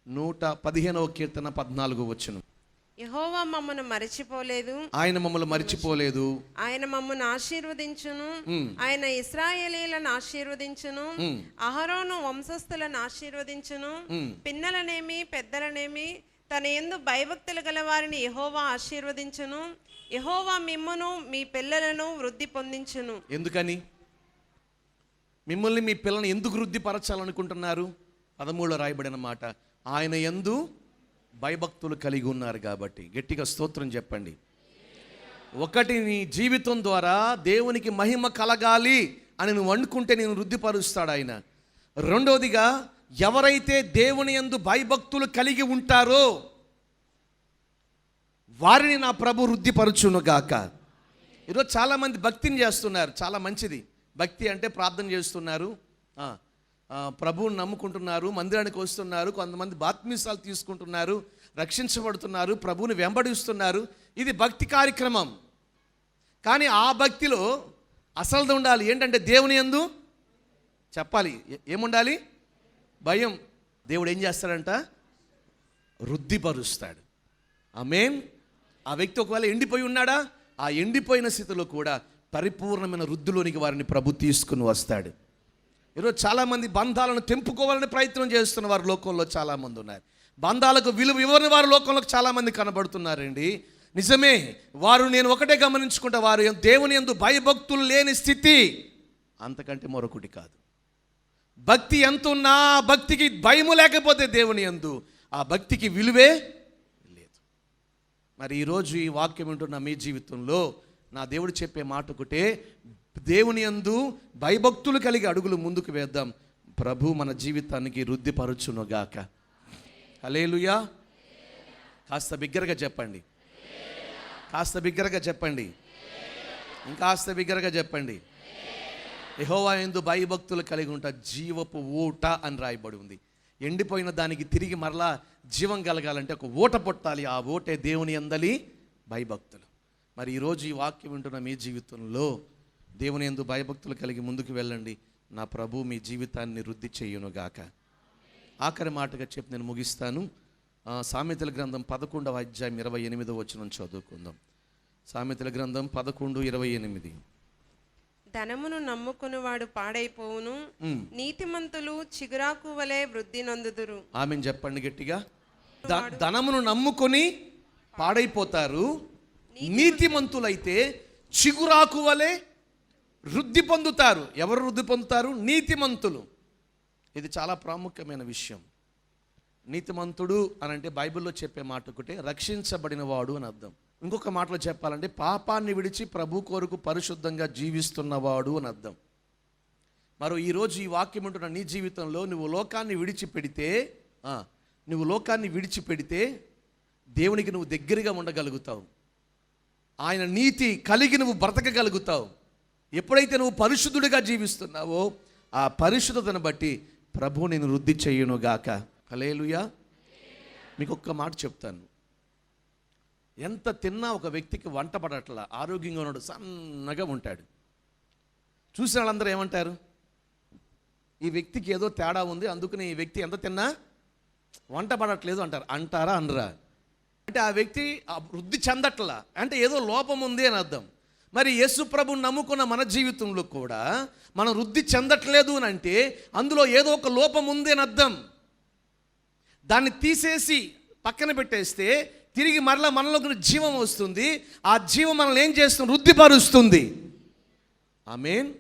S1: 115వ కీర్తన 14వ వచనం.
S3: యెహోవా మమ్మను మరచిపోలేదు,
S1: ఆయన మమ్మల్ని మరిచిపోలేదు,
S3: ఆయన మమ్మను ఆశీర్వదించును, ఆయన ఇశ్రాయేలీయులను ఆశీర్వదించును, అహరోను వంశస్థులను ఆశీర్వదించును, పిన్నలనేమి పెద్దలనేమి తన యందు భయభక్తులు గల వారిని యెహోవా ఆశీర్వదించును. యెహోవా మిమ్మును మీ పిల్లలను వృద్ధి పొందించును. ఎందుకని మిమ్మల్ని మీ పిల్లల్ని ఎందుకు వృద్ధిపరచాలనుకుంటున్నారు? 13లో రాయబడిన మాట, ఆయన యందు భయభక్తులు కలిగి ఉన్నారు కాబట్టి. గట్టిగా స్తోత్రం చెప్పండి. ఒకటి, నీ జీవితం ద్వారా దేవునికి మహిమ కలగాలి అని నువ్వు అనుకుంటే నేను వృద్ధిపరుస్తాడు ఆయన. రెండవదిగా, ఎవరైతే దేవుని యందు భయభక్తులు కలిగి ఉంటారో వారిని నా ప్రభు వృద్ధిపరచునుగాక. ఈరోజు చాలామంది భక్తిని చేస్తున్నారు, చాలా మంచిది. భక్తి అంటే ప్రార్థన చేస్తున్నారు, ప్రభువుని నమ్ముకుంటున్నారు, మందిరానికి వస్తున్నారు, కొంతమంది బాప్తిస్మాలు తీసుకుంటున్నారు, రక్షించబడుతున్నారు, ప్రభువుని వెంబడిస్తున్నారు. ఇది భక్తి కార్యక్రమం. కానీ ఆ భక్తిలో అసలుది ఉండాలి. ఏంటంటే దేవుని యందు చెప్పాలి, ఏముండాలి? భయం. దేవుడు ఏం చేస్తాడంట? వృద్ధిపరుస్తాడు. ఆమేన్. ఆ వ్యక్తి ఒకవేళ ఎండిపోయి ఉన్నాడా, ఆ ఎండిపోయిన స్థితిలో కూడా పరిపూర్ణమైన వృద్ధిలోనికి వారిని ప్రభు తీసుకుని వస్తాడు. ఈరోజు చాలామంది బంధాలను తెంపుకోవాలని ప్రయత్నం చేస్తున్న వారు లోకంలో చాలామంది ఉన్నారు. బంధాలకు విలువ ఇవ్వని వారు లోకంలో చాలామంది కనబడుతున్నారండి. నిజమే, వారు నేను ఒకటే గమనించుకుంటా, వారు దేవుని యందు భయభక్తులు లేని స్థితి అంతకంటే మరొకటి కాదు. భక్తి ఎంత ఉన్నా భక్తికి భయము లేకపోతే దేవుని యందు ఆ భక్తికి విలువే లేదు. మరి ఈరోజు ఈ వాక్యం వింటున్న మీ జీవితంలో నా దేవుడు చెప్పే మాట ఒకటే, దేవుని యందు భయభక్తులు కలిగి అడుగులు ముందుకు వేద్దాం. ప్రభు మన జీవితానికి వృద్ధిపరచునుగాక. హల్లెలూయా. కాస్త బిగ్గరగా చెప్పండి, కాస్త బిగ్గరగా చెప్పండి, ఇంకాస్త బిగ్గరగా చెప్పండి. యెహోవా యందు భయభక్తులు కలిగి ఉంటా జీవపు ఊట అని రాయబడి ఉంది. ఎండిపోయిన దానికి తిరిగి మరలా జీవం కలగాలంటే ఒక ఊట పుట్టాలి. ఆ ఊటే దేవుని యందలి భయభక్తులు. మరి ఈరోజు ఈ వాక్యం వింటున్న మీ జీవితంలో దేవుని యందు భయభక్తులు కలిగి ముందుకు వెళ్ళండి. నా ప్రభు మీ జీవితాన్ని వృద్ధి చేయునుగాక. ఆఖరి మాటగా చెప్పి నేను ముగిస్తాను. సామెతల గ్రంథం 11వ అధ్యాయం 28వ వచనం చదువుకుందాం. సామెతల గ్రంథం 11:28.
S4: ధనమును నమ్ముకునివాడు పాడైపోవును, నీతిమంతులు చిగురాకు వలె వృద్ధి నందుదురు.
S3: ఆమెను చెప్పండి గట్టిగా. ధనమును నమ్ముకొని పాడైపోతారు, నీతిమంతులైతే చిగురాకు వలె వృద్ధి పొందుతారు. ఎవరు వృద్ధి పొందుతారు? నీతిమంతులు. ఇది చాలా ప్రాముఖ్యమైన విషయం. నీతిమంతుడు అని అంటే బైబిల్లో చెప్పే మాట ఒకటే, రక్షించబడిన వాడు అని అర్థం. ఇంకొక మాటలో చెప్పాలంటే పాపాన్ని విడిచి ప్రభు కొరకు పరిశుద్ధంగా జీవిస్తున్నవాడు అని అర్థం. మరి ఈరోజు ఈ వాక్యం ఉంటున్న నీ జీవితంలో నువ్వు లోకాన్ని విడిచిపెడితే దేవునికి నువ్వు దగ్గరగా ఉండగలుగుతావు. ఆయన నీతి కలిగి నువ్వు బ్రతకగలుగుతావు. ఎప్పుడైతే నువ్వు పరిశుద్ధుడిగా జీవిస్తున్నావో ఆ పరిశుద్ధతను బట్టి ప్రభు నేను వృద్ధి చేయునుగాక. హల్లెలూయా. మీకు ఒక్క మాట చెప్తాను. ఎంత తిన్నా ఒక వ్యక్తికి వంట పడట్లా, ఆరోగ్యంగా ఉన్నాడు, సన్నగా ఉంటాడు. చూసిన వాళ్ళందరూ ఏమంటారు? ఈ వ్యక్తికి ఏదో తేడా ఉంది, అందుకని ఈ వ్యక్తి ఎంత తిన్నా వంట పడట్లేదు అంటారు. అంటారా అనరా? అంటే ఆ వ్యక్తి వృద్ధి చెందట్లా, అంటే ఏదో లోపం ఉంది అని అర్థం. మరి యేసు ప్రభువుని నమ్ముకున్న మన జీవితంలో కూడా మనం వృద్ధి చెందట్లేదు అని అంటే అందులో ఏదో ఒక లోపం ఉంది అని అర్థం. దాన్ని తీసేసి పక్కన పెట్టేస్తే తిరిగి మరలా మనలోకి జీవం వస్తుంది. ఆ జీవం మనల్ని ఏం చేస్తుంది? వృద్ధిపరుస్తుంది. ఆమేన్.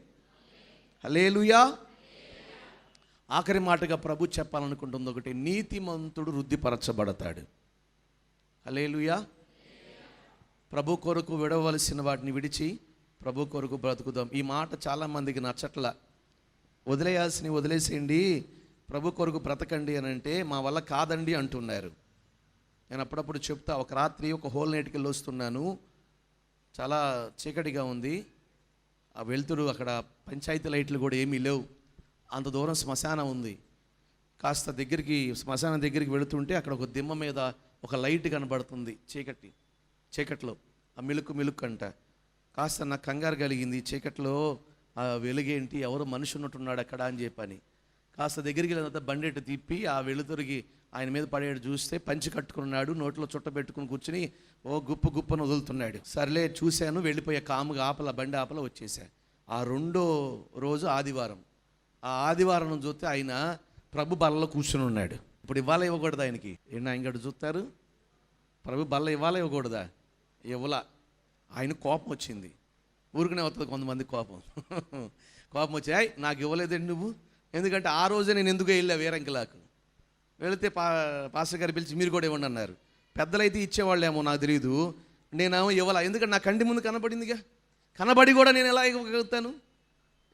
S3: హల్లెలూయా. ఆఖరి మాటగా ప్రభు చెప్పాలనుకుంటుంది ఒకటి, నీతిమంతుడు వృద్ధిపరచబడతాడు. హల్లెలూయా. ప్రభు కొరకు విడవలసిన వాటిని విడిచి ప్రభు కొరకు బ్రతుకుదాం. ఈ మాట చాలామందికి నచ్చట్లా. వదిలేయాల్సినవి వదిలేసేయండి, ప్రభు కొరకు బ్రతకండి అని అంటే మా వల్ల కాదండి అంటున్నారు. నేను అప్పుడప్పుడు చెప్తా. ఒక రాత్రి ఒక హోల్ నైట్కి వెళ్ళి వస్తున్నాను, చాలా చీకటిగా ఉంది. ఆ వెళ్తురు అక్కడ పంచాయతీ లైట్లు కూడా ఏమీ లేవు, అంత దూరం శ్మశానం ఉంది. కాస్త శ్మశానం దగ్గరికి వెళుతుంటే అక్కడ ఒక దిమ్మ మీద ఒక లైట్ కనబడుతుంది. చీకట్లో ఆ మిలుకు అంట. కాస్త నాకు కంగారు కలిగింది. చీకట్లో ఆ వెలుగేంటి, ఎవరో మనిషి ఉన్నట్టున్నాడు అక్కడ అని చెప్పని కాస్త దగ్గరికి వెళ్ళినంత బండెట్టు తిప్పి ఆ వెలుతురికి ఆయన మీద పడేడు చూస్తే పంచి కట్టుకున్నాడు, నోట్లో చుట్ట పెట్టుకుని కూర్చుని గుప్పను వదులుతున్నాడు. సర్లే చూశాను, వెళ్ళిపోయే కాముగా బండి ఆపల వచ్చేసా. ఆ రెండో రోజు ఆదివారం. ఆ ఆదివారం చూస్తే ఆయన ప్రభు బల్లలో కూర్చుని ఉన్నాడు. ఇప్పుడు ఇవ్వాలా ఇవ్వకూడదు ఆయనకి? ఆయన చూస్తారు, ప్రభు బల్ల ఇవ్వాలా ఇవ్వకూడదా? ఇవ్వలా. ఆయన కోపం వచ్చింది. ఊరికనే వస్తుంది కొంతమంది కోపం వచ్చి, నాకు ఇవ్వలేదండి నువ్వు, ఎందుకంటే ఆ రోజే నేను ఎందుకు వెళ్ళా వేరంకిలాకు వెళితే పాస్టర్ గారు పిలిచి మీరు కూడా ఇవ్వండి అన్నారు. పెద్దలైతే ఇచ్చేవాళ్ళేమో నాకు తెలియదు, నేనేమో ఇవ్వాలా, ఎందుకంటే నా కంటి ముందు కనబడిందిగా, కనబడి కూడా నేను ఎలా ఇవ్వగలుగుతాను?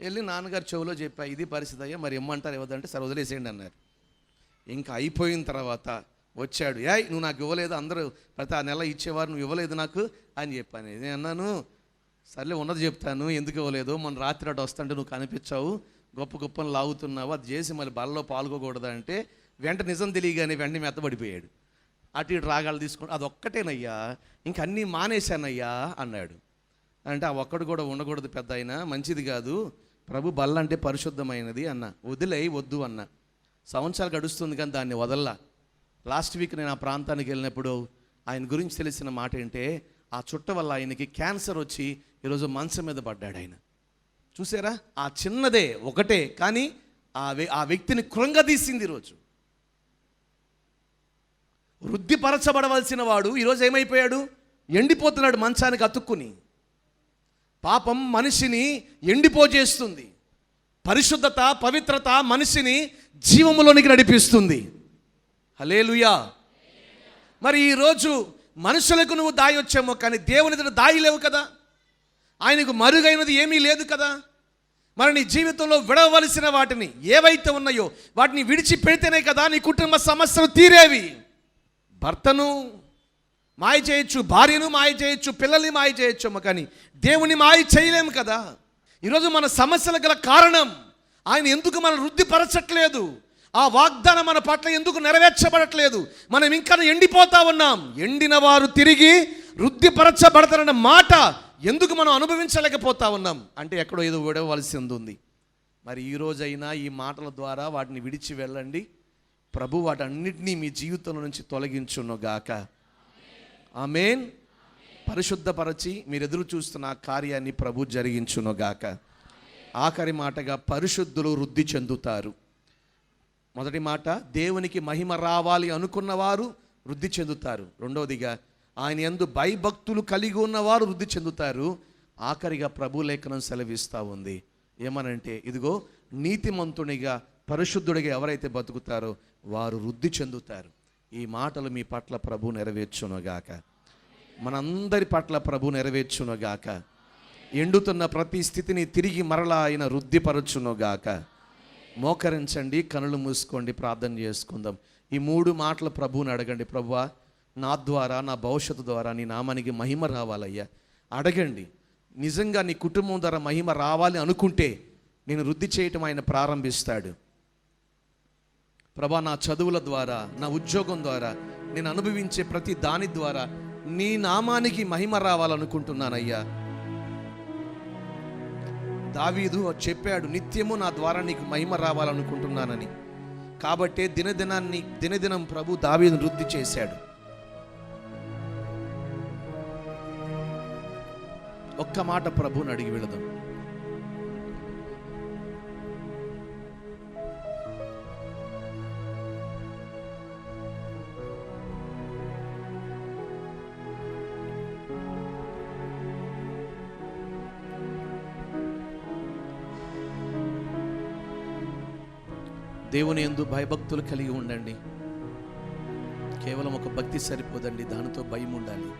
S3: వెళ్ళి నాన్నగారు చెవిలో చెప్పా, ఇది పరిస్థితి అయ్యా, మరి ఇమ్మంటారు ఇవ్వదంటే సరే వదిలేసేయండి అన్నారు. ఇంకా అయిపోయిన తర్వాత వచ్చాడు, నువ్వు నాకు ఇవ్వలేదు, అందరూ ప్రతి ఆ నెల ఇచ్చేవారు, నువ్వు ఇవ్వలేదు నాకు అని చెప్పాను. నేను అన్నాను, సర్లే ఉన్నది చెప్తాను, ఎందుకు ఇవ్వలేదు, మొన్న రాత్రి అటు వస్తుంటే నువ్వు కనిపించావు, గొప్పని లాగుతున్నావు, అది చేసి మళ్ళీ బలలో పాల్గొకూడదా అంటే వెంట నిజం తెలియగానే వెంటనే మెత్తబడిపోయాడు. అటు ఇటు రాగాలు తీసుకుంటూ అదొక్కటేనయ్యా, ఇంక అన్నీ మానేశానయ్యా అన్నాడు. అంటే ఆ ఒక్కడు కూడా ఉండకూడదు పెద్ద అయినా, మంచిది కాదు, ప్రభు బల్ల అంటే పరిశుద్ధమైనది అన్న. వద్దు అన్న. సంవత్సరాలు గడుస్తుంది కానీ దాన్ని వదల్లా. లాస్ట్ వీక్ నేను ఆ ప్రాంతానికి వెళ్ళినప్పుడు ఆయన గురించి తెలిసిన మాట ఏంటంటే, ఆ చుట్ట వల్ల ఆయనకి క్యాన్సర్ వచ్చి ఈరోజు మంచం మీద పడ్డాడు ఆయన. చూసారా, ఆ చిన్నదే ఒకటే కానీ ఆ వ్యక్తిని కృంగదీసింది. ఈరోజు వృద్ధిపరచబడవలసిన వాడు ఈరోజు ఏమైపోయాడు? ఎండిపోతున్నాడు మంచానికి అతుక్కుని. పాపం మనిషిని ఎండిపోజేస్తుంది, పరిశుద్ధత పవిత్రత మనిషిని జీవములోనికి నడిపిస్తుంది. హల్లెలూయా. మరి ఈరోజు మనుషులకు నువ్వు దాయి వచ్చామో కానీ దేవుని ఎదుట దాయి లేవు కదా, ఆయనకు మరుగైనది ఏమీ లేదు కదా. మరి నీ జీవితంలో విడవలసిన వాటిని ఏవైతే ఉన్నాయో వాటిని విడిచిపెడితేనే కదా నీ కుటుంబ సమస్యలు తీరేవి. భర్తను మాయ చేయొచ్చు, భార్యను మాయ చేయొచ్చు, పిల్లల్ని మాయ చేయొచ్చు, కానీ దేవుని మాయ చేయలేము కదా. ఈరోజు మన సమస్యల గల కారణం ఆయన ఎందుకు మనం వృద్ధిపరచట్లేదు, ఆ వాగ్దానం మన పట్ల ఎందుకు నెరవేర్చబడట్లేదు? మనం ఇంకా ఎండిపోతా ఉన్నాం. ఎండిన వారు తిరిగి వృద్ధిపరచబడతారన్న మాట ఎందుకు మనం అనుభవించలేకపోతా ఉన్నాం? అంటే ఎక్కడో ఏదో విడవలసి ఉంది. మరి ఈ రోజైనా ఈ మాటల ద్వారా వాటిని విడిచి వెళ్ళండి. ప్రభు వాటన్నిటినీ మీ జీవితంలో నుంచి తొలగించునుగాక. ఆమేన్. పరిశుద్ధపరచి మీరు ఎదురు చూస్తున్న ఆ కార్యాన్ని ప్రభు జరిగించునుగాక. ఆఖరి మాటగా పరిశుద్ధులు వృద్ధి చెందుతారు. మొదటి మాట, దేవునికి మహిమ రావాలి అనుకున్నవారు వృద్ధి చెందుతారు. రెండవదిగా, ఆయన యందు భయభక్తులు కలిగి ఉన్నవారు వృద్ధి చెందుతారు. ఆఖరిగా ప్రభు లేఖనం సెలవిస్తూ ఉంది. ఏమనంటే, ఇదిగో నీతిమంతునిగా పరిశుద్ధుడిగా ఎవరైతే బతుకుతారో వారు వృద్ధి చెందుతారు. ఈ మాటలు మీ పట్ల ప్రభు నెరవేర్చునుగాక. మనందరి పట్ల ప్రభు నెరవేర్చునుగాక. ఎండుతున్న ప్రతి స్థితిని తిరిగి మరలా ఆయన వృద్ధిపరచునుగాక. మోకరించండి, కనులు మూసుకోండి, ప్రార్థన చేసుకుందాం. ఈ 3 మాటలు ప్రభువుని అడగండి. ప్రభువా, నా ద్వారా, నా భవిష్యత్తు ద్వారా నీ నామానికి మహిమ రావాలయ్యా. అడగండి. నిజంగా నీ కుటుంబం ద్వారా మహిమ రావాలి అనుకుంటే నేను వృద్ధి చేయటం ఆయన ప్రారంభిస్తాడు. ప్రభా, నా చదువుల ద్వారా, నా ఉద్యోగం ద్వారా, నేను అనుభవించే ప్రతి దాని ద్వారా నీ నామానికి మహిమ రావాలనుకుంటున్నానయ్యా. దావీదు చెప్పాడు, నిత్యము నా ద్వారా నీకు మహిమ రావాలనుకుంటున్నానని. కాబట్టే దినదినం ప్రభు దావీదును వృద్ధి చేశాడు. ఒక్క మాట ప్రభుని అడిగి వెళదాం. దేవుని యందు భయభక్తులు కలిగి ఉండండి. కేవలం ఒక భక్తి సరిపోదండి, దానితో భయం ఉండాలి.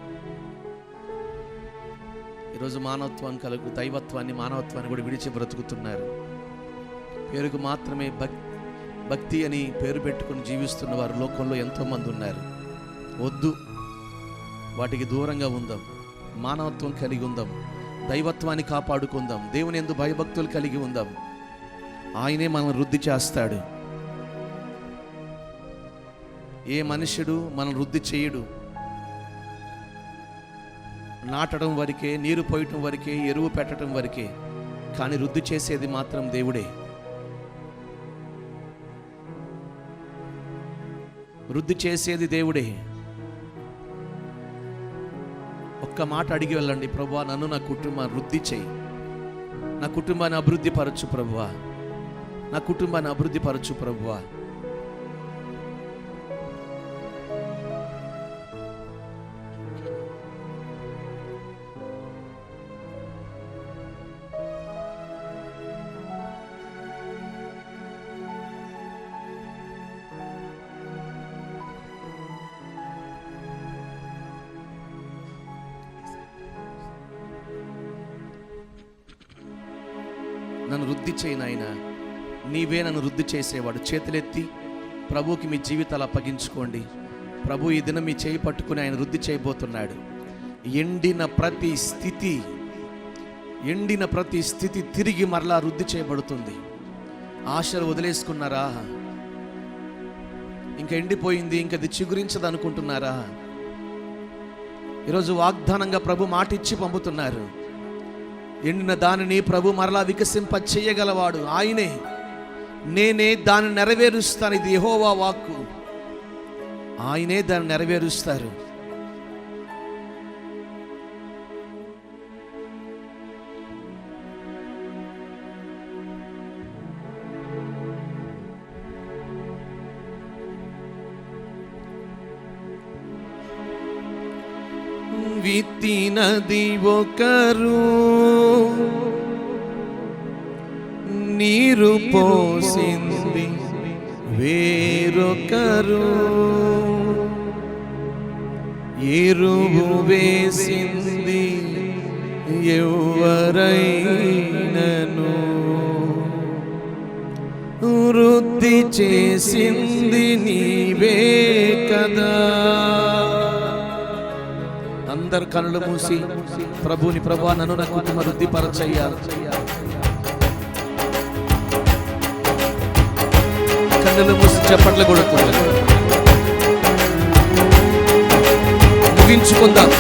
S3: ఈరోజు మానవత్వం కలుగు దైవత్వాన్ని, మానవత్వాన్ని కూడా విడిచి బ్రతుకుతున్నారు. పేరుకు మాత్రమే భక్తి అని పేరు పెట్టుకుని జీవిస్తున్న వారు లోకంలో ఎంతోమంది ఉన్నారు. వద్దు, వాటికి దూరంగా ఉందాం. మానవత్వం కలిగి ఉందాం, దైవత్వాన్ని కాపాడుకుందాం, దేవుని యందు భయభక్తులు కలిగి ఉందాం. ఆయనే మనం వృద్ధి చేస్తాడు. ఏ మనుష్యుడు మనం వృద్ధి చేయడు. నాటడం వరకే, నీరు పోయటం వరకే, ఎరువు పెట్టడం వరకే, కానీ వృద్ధి చేసేది మాత్రం దేవుడే. వృద్ధి చేసేది దేవుడే. ఒక్క మాట అడిగి వెళ్ళండి. ప్రభువా, నన్ను, నా కుటుంబాన్ని వృద్ధి చేయి. నా కుటుంబాన్ని అభివృద్ధి పరచు ప్రభువా. నా కుటుంబాన్ని అభివృద్ధి పరచు ప్రభువా. నన్ను వృద్ధి చేయి నాయనా, నీవే నన్ను వృద్ధి చేసేవాడు. చేతులెత్తి ప్రభువుకి మీ జీవితాలు అప్పగించుకోండి. ప్రభు ఈ దినం మీ చేయి పట్టుకుని ఆయన వృద్ధి చేయబోతున్నాడు. ఎండిన ప్రతి స్థితి తిరిగి మరలా వృద్ధి చేయబడుతుంది. ఆశలు వదిలేసుకున్నారా? ఇంకా ఎండిపోయింది, ఇంకా అది చిగురించదు అనుకుంటున్నారా? ఈరోజు వాగ్దానంగా ప్రభు మాట ఇచ్చి పంపుతున్నారు. ఎండిన దానిని ప్రభు మరలా వికసింప చేయగలవాడు ఆయనే. నేనే దాన్ని నెరవేరుస్తాను. ఇది యెహోవా వాక్కు. ఆయనే దాన్ని నెరవేరుస్తారు. విత్తినది ఒకరు, నీరు పోసింది వేరొకరు, ఎరువు వేసింది ఎవరైనను, వృద్ధి చేసింది నీవే కదా. అందరు కళ్ళు మూసి ప్రభుని, ప్రభువా నన్ను, నా కుటుంబ వృద్ధి పరచయ్యా. కన్నులు మూసి చప్పట్లు కొడుతున్నాను. ముగించుకుందాం.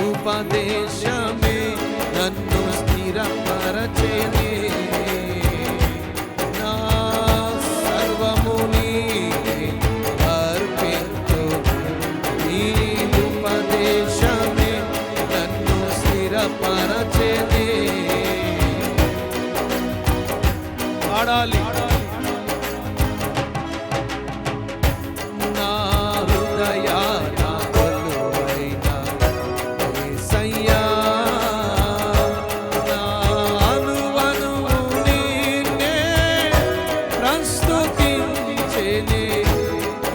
S3: ఉపదేశమే నన్ను స్థిరపరచెనే, నా సర్వము నీకే అర్పింతును. నీ ఉపదేశమే నన్ను స్థిరపరచెనే. పాడాలి. నా హృదయాన కొలువైన యేసయ్యా, నా అనువనువు నిన్నే ప్రస్తుతించెనే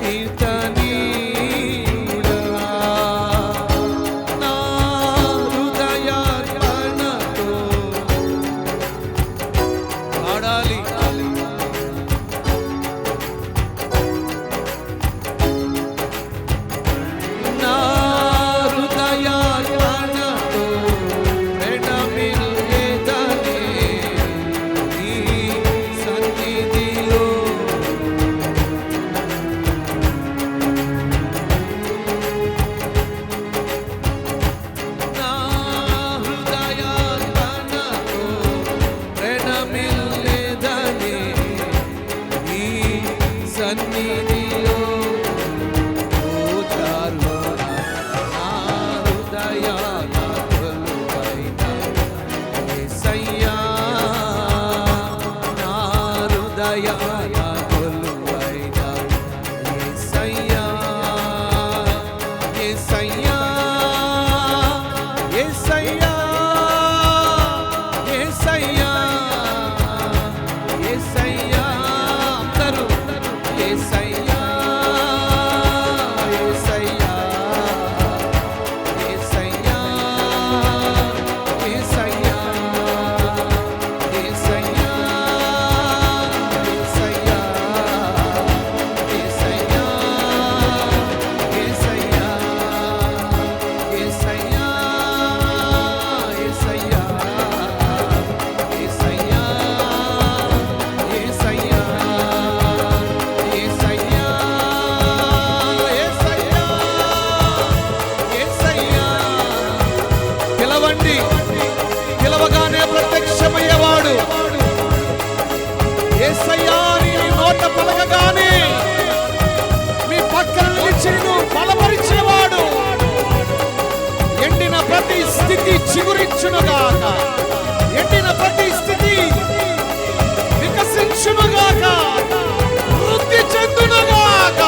S3: కీర్తనీయుడా. నా హృదయార్పణతో పాడాలి. నా హృదయార్పణతో ప్రణమిల్లేదనే నీ సన్నిధిలో. నా హృదయార్పణతో ప్రణమిల్లేదనే నీ సన్నిధిలో. పిలవండి, పిలవగానే ప్రత్యక్షమయ్యేవాడు యేసయ్యా అని నోట పలకగానే మీ పక్కన నిలిచి బలపరిచేవాడు. ఎండిన ప్రతి స్థితి చిగురించునుగాక, ఎండిన ప్రతి స్థితి వికసించునుగాక, వృద్ధి చెందునుగాక.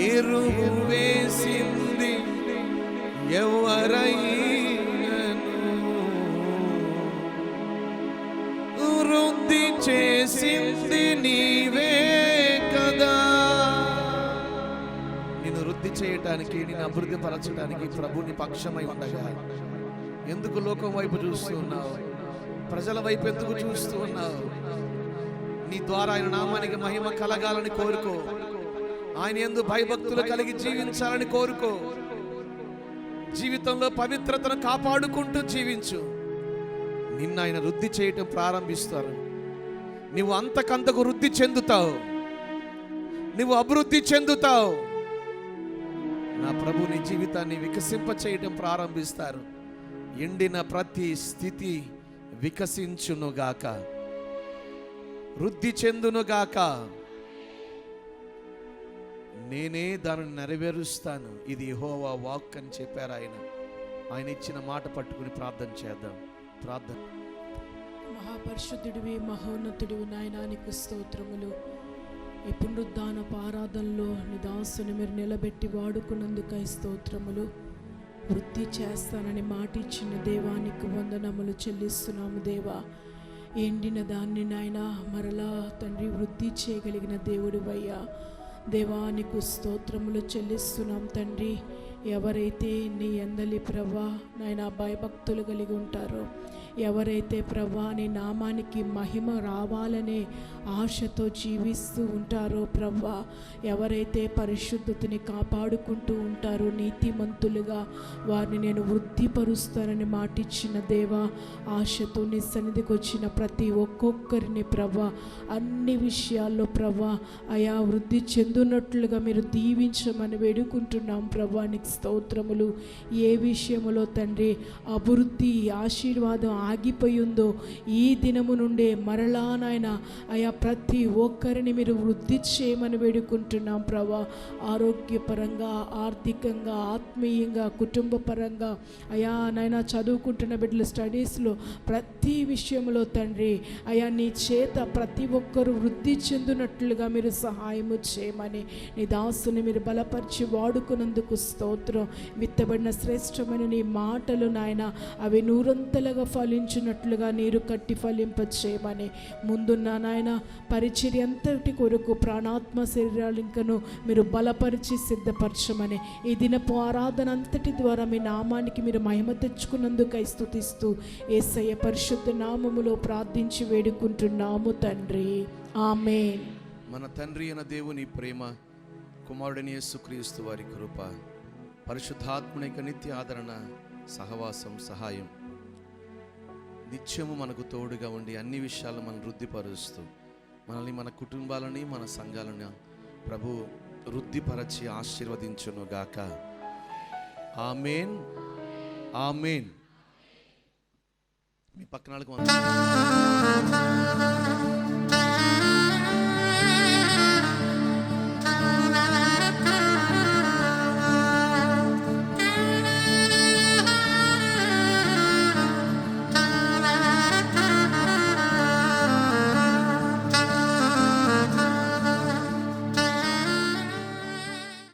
S3: ఎరువు వేసింది ఎవరైనను, వృద్ధి చేసింది నీవే కదా. నిన్ను వృద్ధి చేయటానికి, నిన్ను అభివృద్ధి పరచడానికి ప్రభుని పక్షమై ఉండగా ఎందుకు లోకం వైపు చూస్తూ ఉన్నావు? ప్రజల వైపు ఎందుకు చూస్తూ ఉన్నావు? నీ ద్వారా ఆయన నామానికి మహిమ కలగాలని కోరుకో. ఆయన యందు భయభక్తులు కలిగి జీవించాలని కోరుకో. జీవితంలో పవిత్రతను కాపాడుకుంటూ జీవించు. నిన్ను ఆయన వృద్ధి చేయటం ప్రారంభిస్తారు. నువ్వు అంతకంతకు వృద్ధి చెందుతావు, నువ్వు అభివృద్ధి చెందుతావు. నా ప్రభు నీ జీవితాన్ని వికసింప చేయటం ప్రారంభిస్తారు. ఎండిన ప్రతి స్థితి వికసించునుగాక, వృద్ధి చెందునుగాక. నేనే దానిని నెరవేరుస్తాను. ఇది యెహోవా వాక్ అని చెప్పారు ఆయన. ఆయన ఇచ్చిన మాట పట్టుకుని ప్రార్థన చేద్దాం. ప్రార్థన.
S2: మహాపరిశుద్ధుడివి, మహోన్నతుడివి నాయనా, నీకు స్తోత్రములు. ఈ పునరుద్ధానపు ఆరాధనలో నీ దాసుని మీరు నిలబెట్టి వాడుకున్నందుకై స్తోత్రములు. వృద్ధి చేస్తానని మాట ఇచ్చిన దేవానికి వందనములు చెల్లిస్తున్నాము దేవా. ఎండిన దాన్ని నాయన మరలా తండ్రి వృద్ధి చేయగలిగిన దేవుడివయ్యా. దేవానికి స్తోత్రములు చెల్లిస్తున్నాం తండ్రి. ఎవరైతే నీ యందలి ప్రభా నాయన భయభక్తులు కలిగి ఉంటారో, ఎవరైతే ప్రభా నీ నామానికి మహిమ రావాలనే ఆశతో జీవిస్తూ ఉంటారో ప్రభా, ఎవరైతే పరిశుద్ధతని కాపాడుకుంటూ ఉంటారో నీతిమంతులుగా, వారిని నేను వృద్ధిపరుస్తానని మాటిచ్చిన దేవా. ఆశతో నీ సన్నిధికి వచ్చిన ప్రతి ఒక్కొక్కరిని ప్రభా అన్ని విషయాల్లో ప్రభా అయా వృద్ధి చెందునట్లుగా మీరు దీవించమని వేడుకుంటున్నాం ప్రభా. నీకు స్తోత్రములు. ఏ విషయములో తండ్రి అభివృద్ధి ఆశీర్వాదం ఆగిపోయి ఉందో ఈ దినము నుండే మరలా నాయన అయా ప్రతి ఒక్కరిని మీరు వృద్ధి చేయమని వేడుకుంటున్నాం ప్రభా. ఆరోగ్యపరంగా, ఆర్థికంగా, ఆత్మీయంగా, కుటుంబ పరంగా అయా నాయన చదువుకుంటున్న బిడ్డలు స్టడీస్లో ప్రతి విషయంలో తండ్రి అయా నీ చేత ప్రతి ఒక్కరూ వృద్ధి చెందినట్లుగా మీరు సహాయము చేయమని నీ దాసుని మీరు బలపరిచి వాడుకున్నందుకు స్తోత్రం. విత్తబడిన శ్రేష్టమైన నీ మాటలు నాయన అవి నూరంతలుగా ఫలించినట్లుగా నీరు కట్టి ఫలింప చేయమని ముందున్న నాయన పరిచర్య అంతటి కొరకు ప్రాణాత్మ శరీరాలింకను మీరు బలపరిచి సిద్ధపరచమని ఈ దినపు ఆరాధన అంతటి ద్వారా మీ నామానికి మీరు మహిమ తెచ్చుకున్నందుకై స్తుతిస్తూ యేసయ్య పరిశుద్ధ నామములో ప్రార్థించి వేడుకుంటున్నాము తండ్రి. ఆమేన్.
S3: మన తండ్రి అయిన దేవుని ప్రేమ, కుమారుడైన యేసుక్రీస్తు వారి కృప, పరిశుద్ధాత్మని యొక్క నిత్య ఆదరణ, సహవాసం, సహాయం నిత్యము మనకు తోడుగా ఉండి అన్ని విషయాలు మనం వృద్ధిపరుస్తూ మనల్ని, మన కుటుంబాలని, మన సంఘాలను ప్రభు వృద్ధిపరచి ఆశీర్వదించునుగాక. ఆమేన్. ఆమేన్. మీ పక్కన